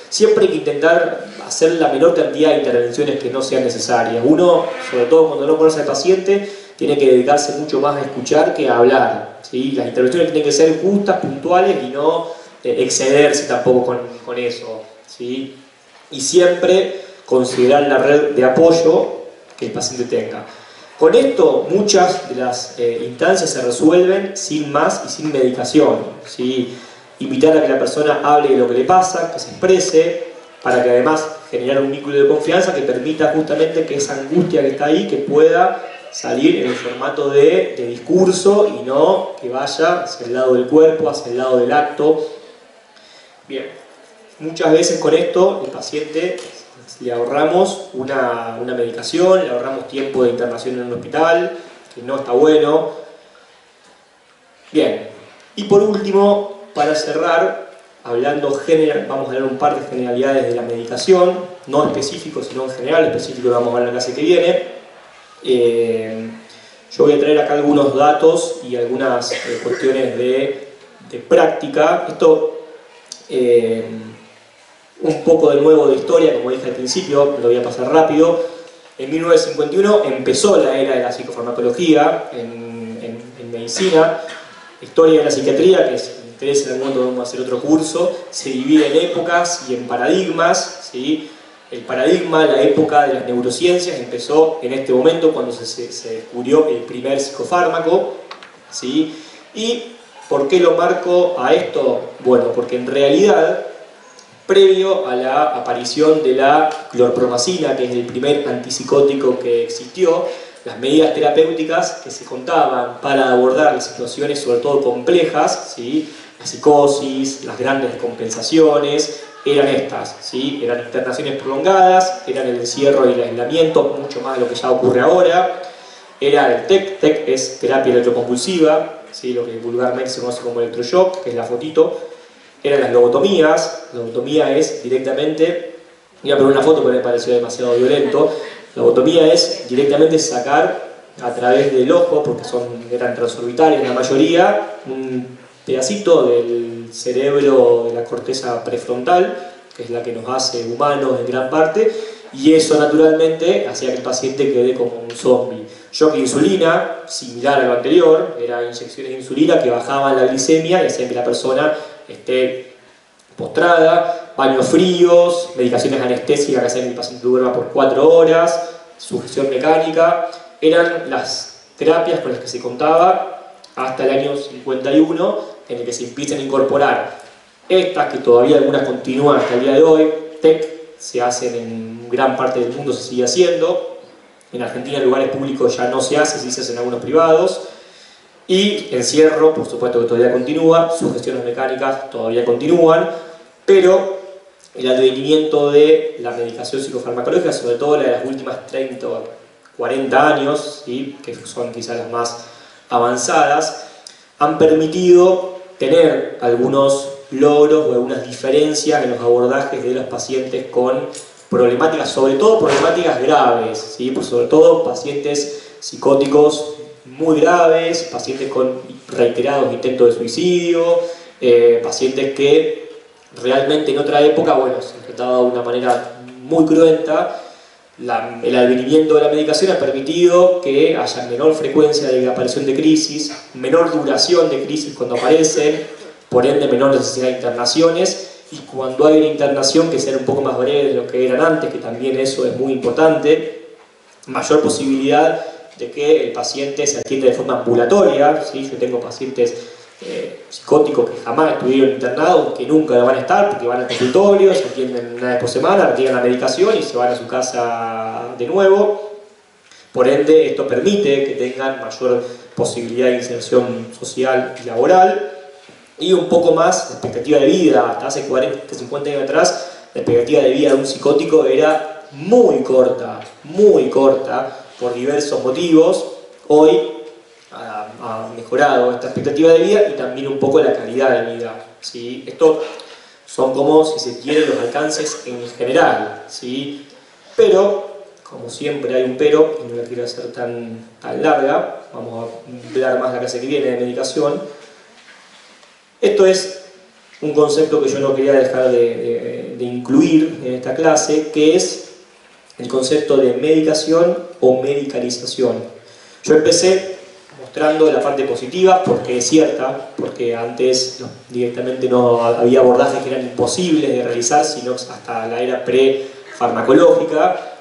siempre hay que intentar hacer la menor cantidad de intervenciones que no sean necesarias. Uno, sobre todo cuando no conoce al paciente, tiene que dedicarse mucho más a escuchar que a hablar, ¿sí? Las intervenciones tienen que ser justas, puntuales y no excederse tampoco con eso, ¿sí? Y siempre considerar la red de apoyo que el paciente tenga. Con esto, muchas de las instancias se resuelven sin más y sin medicación, ¿sí? Invitar a que la persona hable de lo que le pasa, que se exprese, para que además generar un vínculo de confianza que permita justamente que esa angustia que está ahí, que pueda salir en el formato de discurso y no que vaya hacia el lado del cuerpo, hacia el lado del acto. Bien, muchas veces con esto el paciente le ahorramos una medicación, le ahorramos tiempo de internación en un hospital, que no está bueno. Bien, y por último, para cerrar, vamos a hablar un par de generalidades de la medicación, no específico, sino en general, específico lo vamos a ver en la clase que viene. Yo voy a traer acá algunos datos y algunas cuestiones de práctica. Esto, un poco de nuevo de historia, como dije al principio, lo voy a pasar rápido. En 1951 empezó la era de la psicofarmacología en medicina. Historia de la psiquiatría, que si me interesa en algún momento vamos a hacer otro curso, se divide en épocas y en paradigmas, ¿sí? El paradigma, la época de las neurociencias, empezó en este momento cuando se descubrió el primer psicofármaco, ¿sí? ¿Y por qué lo marco a esto? Bueno, porque en realidad, previo a la aparición de la clorpromacina, que es el primer antipsicótico que existió, las medidas terapéuticas que se contaban para abordar las situaciones, sobre todo complejas, ¿sí? La psicosis, las grandes descompensaciones, eran estas, ¿sí? Eran internaciones prolongadas, eran el encierro y el aislamiento, mucho más de lo que ya ocurre ahora. Era el TEC, TEC es terapia electroconvulsiva, ¿sí? Lo que vulgarmente se conoce como electroshock, que es la fotito. Eran las lobotomías. La lobotomía es directamente, iba a poner una foto pero me pareció demasiado violento. La lobotomía es directamente sacar a través del ojo, porque eran transorbitales la mayoría, un pedacito del cerebro de la corteza prefrontal, que es la que nos hace humanos en gran parte, y eso naturalmente hacía que el paciente quede como un zombie. Shock de insulina, similar a lo anterior, eran inyecciones de insulina que bajaban la glicemia y hacían que la persona esté postrada, baños fríos, medicaciones anestésicas que hacían que el paciente duerma por 4 horas, sugestión mecánica, eran las terapias con las que se contaba hasta el año 51, en el que se empiezan a incorporar estas, que todavía algunas continúan hasta el día de hoy. TEC se hacen en gran parte del mundo, se sigue haciendo. En Argentina en lugares públicos ya no se hace, sí se hacen en algunos privados. Y encierro, por supuesto que todavía continúa, sugestiones mecánicas todavía continúan, pero el advenimiento de la medicación psicofarmacológica, sobre todo la de las últimas 30 o 40 años, ¿sí? Que son quizás las más avanzadas, han permitido tener algunos logros o algunas diferencias en los abordajes de los pacientes con problemáticas, sobre todo problemáticas graves, ¿sí? Pues sobre todo pacientes psicóticos muy graves, pacientes con reiterados intentos de suicidio, pacientes que realmente en otra época, bueno, se trataba de una manera muy cruenta. El advenimiento de la medicación ha permitido que haya menor frecuencia de aparición de crisis, menor duración de crisis cuando aparecen, por ende menor necesidad de internaciones, y cuando hay una internación que sea un poco más breve de lo que eran antes, que también eso es muy importante, mayor posibilidad de que el paciente se atienda de forma ambulatoria, ¿sí? Yo tengo pacientes psicóticos que jamás estuvieron internados, que nunca lo van a estar porque van al consultorio, se atienden una vez por semana, retiran la medicación y se van a su casa de nuevo. Por ende, esto permite que tengan mayor posibilidad de inserción social y laboral y un poco más de expectativa de vida. Hasta hace 40, 50 años atrás, la expectativa de vida de un psicótico era muy corta, por diversos motivos. Hoy ha mejorado esta expectativa de vida y también un poco la calidad de vida, ¿sí? Esto son como, si se quiere, los alcances en general, ¿sí? Pero, como siempre hay un pero, y no la quiero hacer tan larga, vamos a hablar más la clase que viene de medicación. Esto es un concepto que yo no quería dejar de incluir en esta clase, que es el concepto de medicación o medicalización. Yo empecé mostrando la parte positiva porque es cierta, porque antes directamente no había abordajes que eran imposibles de realizar, sino hasta la era pre-farmacológica.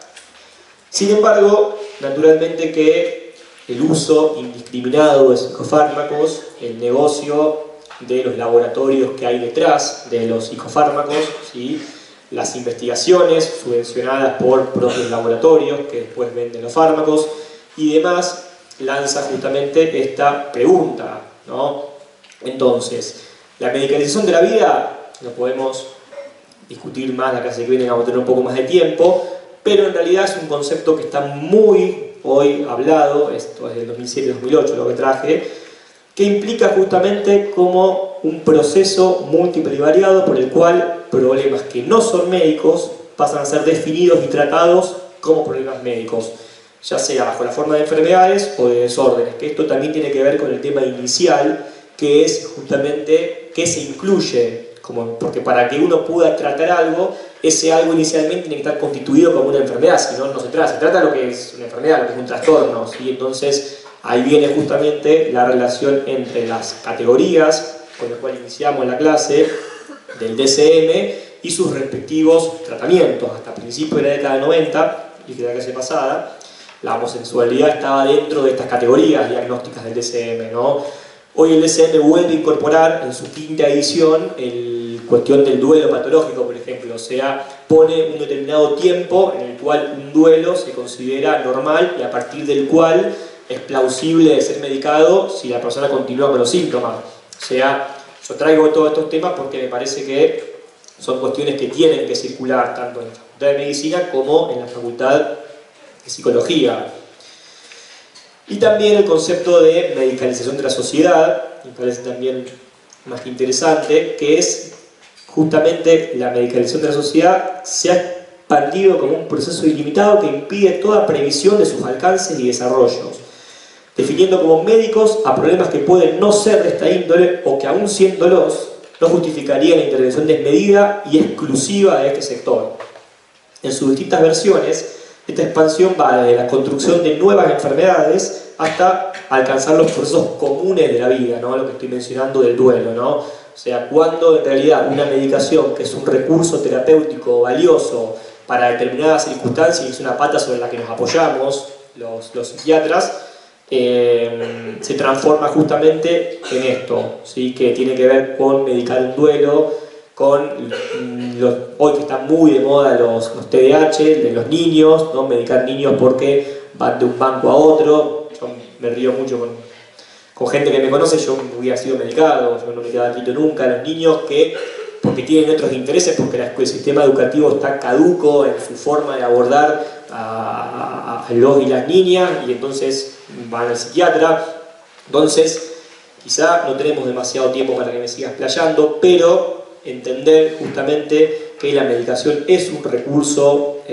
Sin embargo, naturalmente que el uso indiscriminado de psicofármacos, el negocio de los laboratorios que hay detrás de los psicofármacos, ¿sí? Las investigaciones subvencionadas por propios laboratorios que después venden los fármacos y demás, lanza justamente esta pregunta, ¿no? Entonces, la medicalización de la vida, lo podemos discutir más la clase que viene, vamos a tener un poco más de tiempo, pero en realidad es un concepto que está muy hoy hablado, esto es del 2007-2008 lo que traje, que implica justamente como un proceso múltiple y variado por el cual problemas que no son médicos pasan a ser definidos y tratados como problemas médicos, ya sea bajo la forma de enfermedades o de desórdenes, que esto también tiene que ver con el tema inicial, que es justamente qué se incluye, porque para que uno pueda tratar algo, ese algo inicialmente tiene que estar constituido como una enfermedad, si no, no se trata lo que es una enfermedad, lo que es un trastorno, ¿sí? Entonces ahí viene justamente la relación entre las categorías con las cuales iniciamos la clase del DSM y sus respectivos tratamientos. Hasta principios de la década de 90, y que la clase pasada, la homosexualidad estaba dentro de estas categorías diagnósticas del DSM, ¿no? Hoy el DSM vuelve a incorporar en su quinta edición la cuestión del duelo patológico, por ejemplo, o sea, pone un determinado tiempo en el cual un duelo se considera normal y a partir del cual es plausible de ser medicado si la persona continúa con los síntomas. O sea, yo traigo todos estos temas porque me parece que son cuestiones que tienen que circular tanto en la Facultad de Medicina como en la Facultad de Psicología. Y también el concepto de medicalización de la sociedad, me parece también más que interesante, que es justamente la medicalización de la sociedad se ha expandido como un proceso ilimitado que impide toda previsión de sus alcances y desarrollos, definiendo como médicos a problemas que pueden no ser de esta índole o que aún siéndolos no justificarían la intervención desmedida y exclusiva de este sector. En sus distintas versiones, esta expansión va desde la construcción de nuevas enfermedades hasta alcanzar los procesos comunes de la vida, ¿no? Lo que estoy mencionando del duelo, ¿no? O sea, cuando en realidad una medicación que es un recurso terapéutico valioso para determinadas circunstancias y es una pata sobre la que nos apoyamos los psiquiatras, se transforma justamente en esto, ¿sí? Que tiene que ver con medicar un duelo, con hoy que están muy de moda los TDAH de los niños, ¿no? Medicar niños porque van de un banco a otro. Yo me río mucho con gente que me conoce, yo hubiera sido medicado, yo no me quedaba quieto nunca. Los niños que, porque tienen otros intereses, porque el sistema educativo está caduco en su forma de abordar a los y las niñas, y entonces van al psiquiatra. Entonces, Quizá no tenemos demasiado tiempo para que me sigas explayando, pero entender justamente que la medicación es un recurso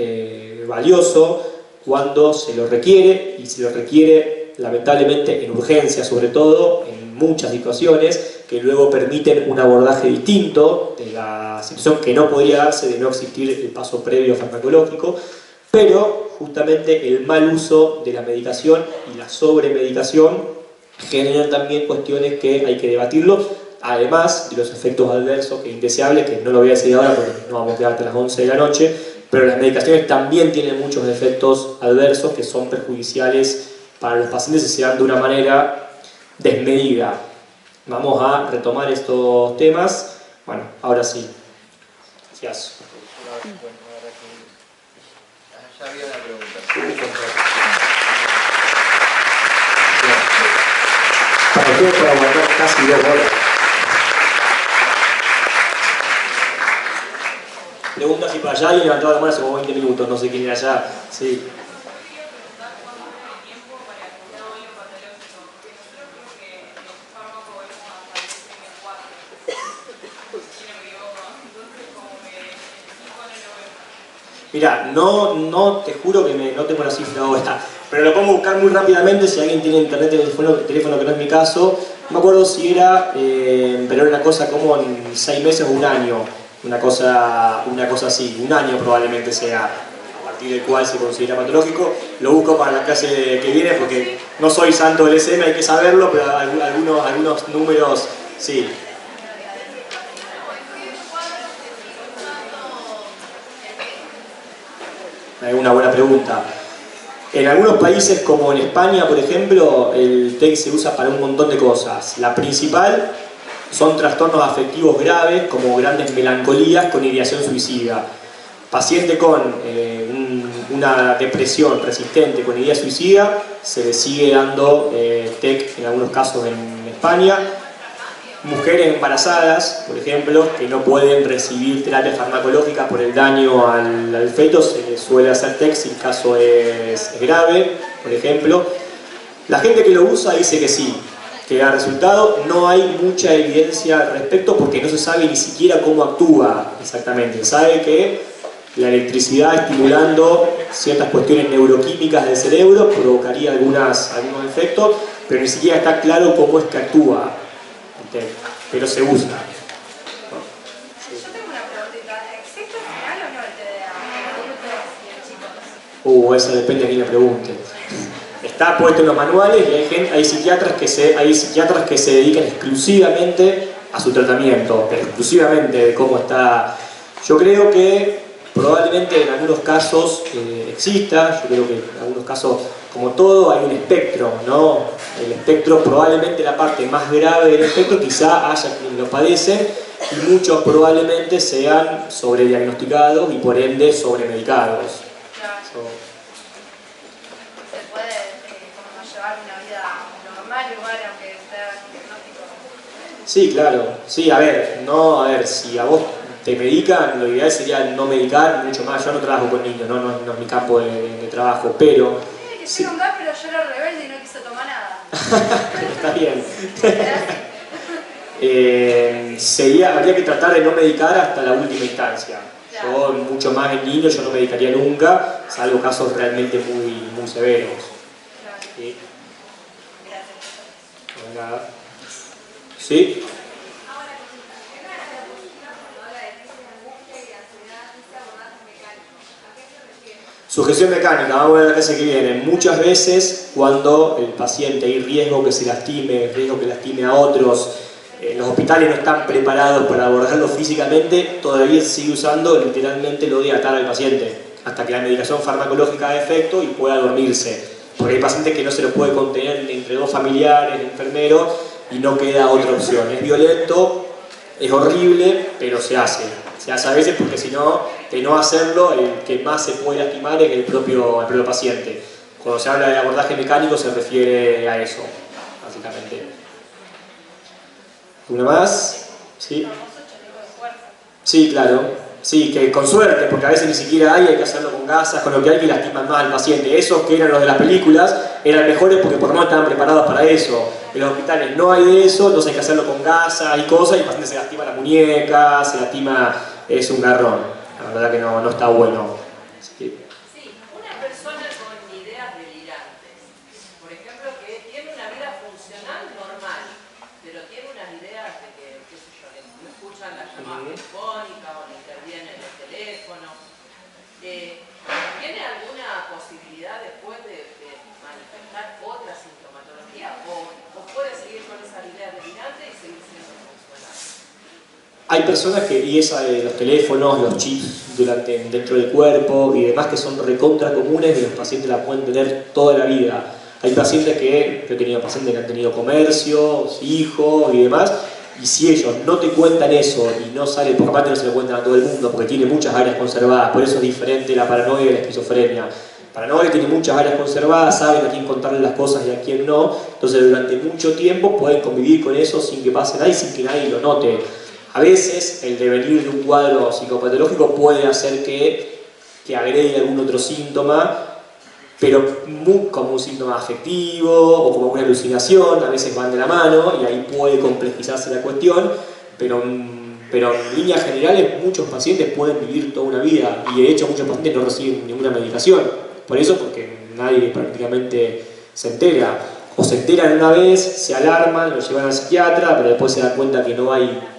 valioso cuando se lo requiere, y se lo requiere lamentablemente en urgencia, sobre todo en muchas situaciones que luego permiten un abordaje distinto de la situación que no podría darse de no existir el paso previo farmacológico, pero justamente el mal uso de la medicación y la sobremedicación generan también cuestiones que hay que debatirlo, además de los efectos adversos que indeseables, que no lo voy a decir ahora porque no vamos a quedar hasta las 11 de la noche, pero las medicaciones también tienen muchos efectos adversos que son perjudiciales para los pacientes si se dan de una manera desmedida. Vamos a retomar estos temas. Bueno, ahora sí. Gracias. Ya había una pregunta. Para ustedes para aguantar casi 2 horas. Pregunta si para allá alguien levantó la mano hace como 20 minutos, no sé quién era allá. Sí. Mirá, no te juro que no tengo la cifra ahora, pero lo podemos buscar muy rápidamente si alguien tiene internet en el teléfono, que no es mi caso. No me acuerdo si era, pero era una cosa como en 6 meses o un año, una cosa así, un año probablemente sea, a partir del cual se considera patológico. Lo busco para la clase que viene porque no soy santo del SM, hay que saberlo, pero algunos números, sí. Una buena pregunta. En algunos países como en España, por ejemplo, el TEC se usa para un montón de cosas. La principal son trastornos afectivos graves como grandes melancolías con ideación suicida. Paciente con una depresión persistente con idea suicida, se le sigue dando TEC en algunos casos en España. Mujeres embarazadas, por ejemplo, que no pueden recibir terapia farmacológica por el daño al feto, se les suele hacer TEC si el caso es grave, por ejemplo. La gente que lo usa dice que sí, que da resultado. No hay mucha evidencia al respecto porque no se sabe ni siquiera cómo actúa exactamente. Se sabe que la electricidad estimulando ciertas cuestiones neuroquímicas del cerebro provocaría algunos efectos, pero ni siquiera está claro cómo es que actúa. Pero se usa. Yo tengo una preguntita. ¿Existe real o no el TDA en adultos y en chicos? Eso depende de quién le pregunte. Está puesto en los manuales y hay psiquiatras que se dedican exclusivamente a su tratamiento, exclusivamente de cómo está. Yo creo que probablemente en algunos casos exista, yo creo que en algunos casos, como todo, hay un espectro, ¿no? El espectro, probablemente la parte más grave del espectro, quizá haya quienes lo padecen y muchos probablemente sean sobrediagnosticados y por ende sobremedicados. Claro. Se puede como llevar una vida normal igual aunque sea diagnóstico. Sí, claro. Sí, a ver, si a vos te medican, lo ideal sería no medicar, mucho más. Yo no trabajo con niños, no es mi campo de trabajo, pero... Tiene que ser un gas, pero yo era rebelde y no quiso tomar nada. Está bien. Habría que tratar de no medicar hasta la última instancia. Yo, mucho más en niños, yo no medicaría nunca, salvo casos realmente muy severos. ¿Sí? ¿Sí? Sujeción mecánica, vamos a ver la clase que viene. Muchas veces cuando el paciente hay riesgo que se lastime, riesgo que lastime a otros, los hospitales no están preparados para abordarlo físicamente, todavía se sigue usando literalmente lo de atar al paciente hasta que la medicación farmacológica haga efecto y pueda dormirse. Porque hay pacientes que no se los puede contener entre dos familiares, enfermeros, y no queda otra opción. Es violento, es horrible, pero se hace. Se hace a veces porque si no, de no hacerlo, el que más se puede lastimar es el propio paciente. Cuando se habla de abordaje mecánico se refiere a eso, básicamente. ¿Una más? ¿Sí? Sí, claro. Sí, que con suerte, porque a veces ni siquiera hay que hacerlo con gasas, con lo que hay que lastimar más al paciente. Esos que eran los de las películas, eran mejores porque por lo menos estaban preparados para eso. En los hospitales no hay de eso, entonces hay que hacerlo con gasa y cosas, y el paciente se lastima la muñeca, se lastima, es un garrón. La verdad que no está bueno. Sí. Sí, una persona con ideas delirantes, por ejemplo, que tiene una vida funcional normal, pero tiene unas ideas de que, qué sé yo, no escuchan la llamada telefónica o no intervienen en el teléfono. ¿Tiene alguna posibilidad después de manifestar otra sintomatología o puede seguir con esas ideas delirantes y seguir siendo funcional? Hay personas que, y esa de los teléfonos, los chips dentro del cuerpo y demás, que son recontra comunes y los pacientes la pueden tener toda la vida. Hay pacientes que, yo he tenido pacientes que han tenido comercios, hijos y demás, y si ellos no te cuentan eso y no sale, porque aparte no se lo cuentan a todo el mundo, porque tiene muchas áreas conservadas, por eso es diferente la paranoia y la esquizofrenia. Paranoia tiene muchas áreas conservadas, saben a quién contarle las cosas y a quién no, entonces durante mucho tiempo pueden convivir con eso sin que pase nada y sin que nadie lo note. A veces el devenir de un cuadro psicopatológico puede hacer que agregue algún otro síntoma, pero como un síntoma afectivo o como una alucinación, a veces van de la mano y ahí puede complejizarse la cuestión, pero en líneas generales muchos pacientes pueden vivir toda una vida y de hecho muchos pacientes no reciben ninguna medicación, por eso porque nadie prácticamente se entera, o se enteran una vez, se alarman, lo llevan al psiquiatra, pero después se dan cuenta que no hay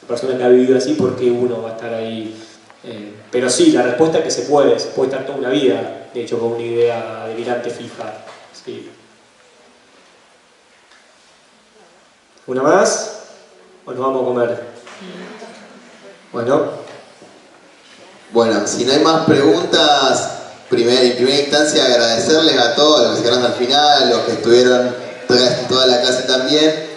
persona que ha vivido así, porque uno va a estar ahí. Pero sí, la respuesta es que se puede estar toda una vida, de hecho, con una idea delirante fija. Sí. ¿Una más? ¿O nos vamos a comer? Bueno, si no hay más preguntas, en primera instancia agradecerles a todos los que se quedaron al final, los que estuvieron toda la clase también.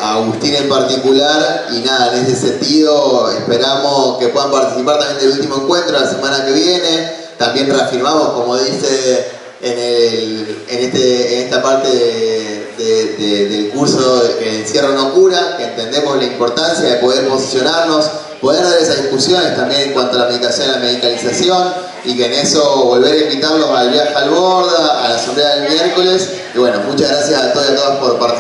A Agustín en particular, y nada, en ese sentido esperamos que puedan participar también del último encuentro la semana que viene. También reafirmamos, como dice en esta parte del curso, que el encierro no cura, que entendemos la importancia de poder posicionarnos, poder dar esas discusiones también en cuanto a la medicación y la medicalización, y que en eso volver a invitarlos al viaje al Borda, a la asamblea del miércoles. Y bueno, muchas gracias a todos y a todas por participar.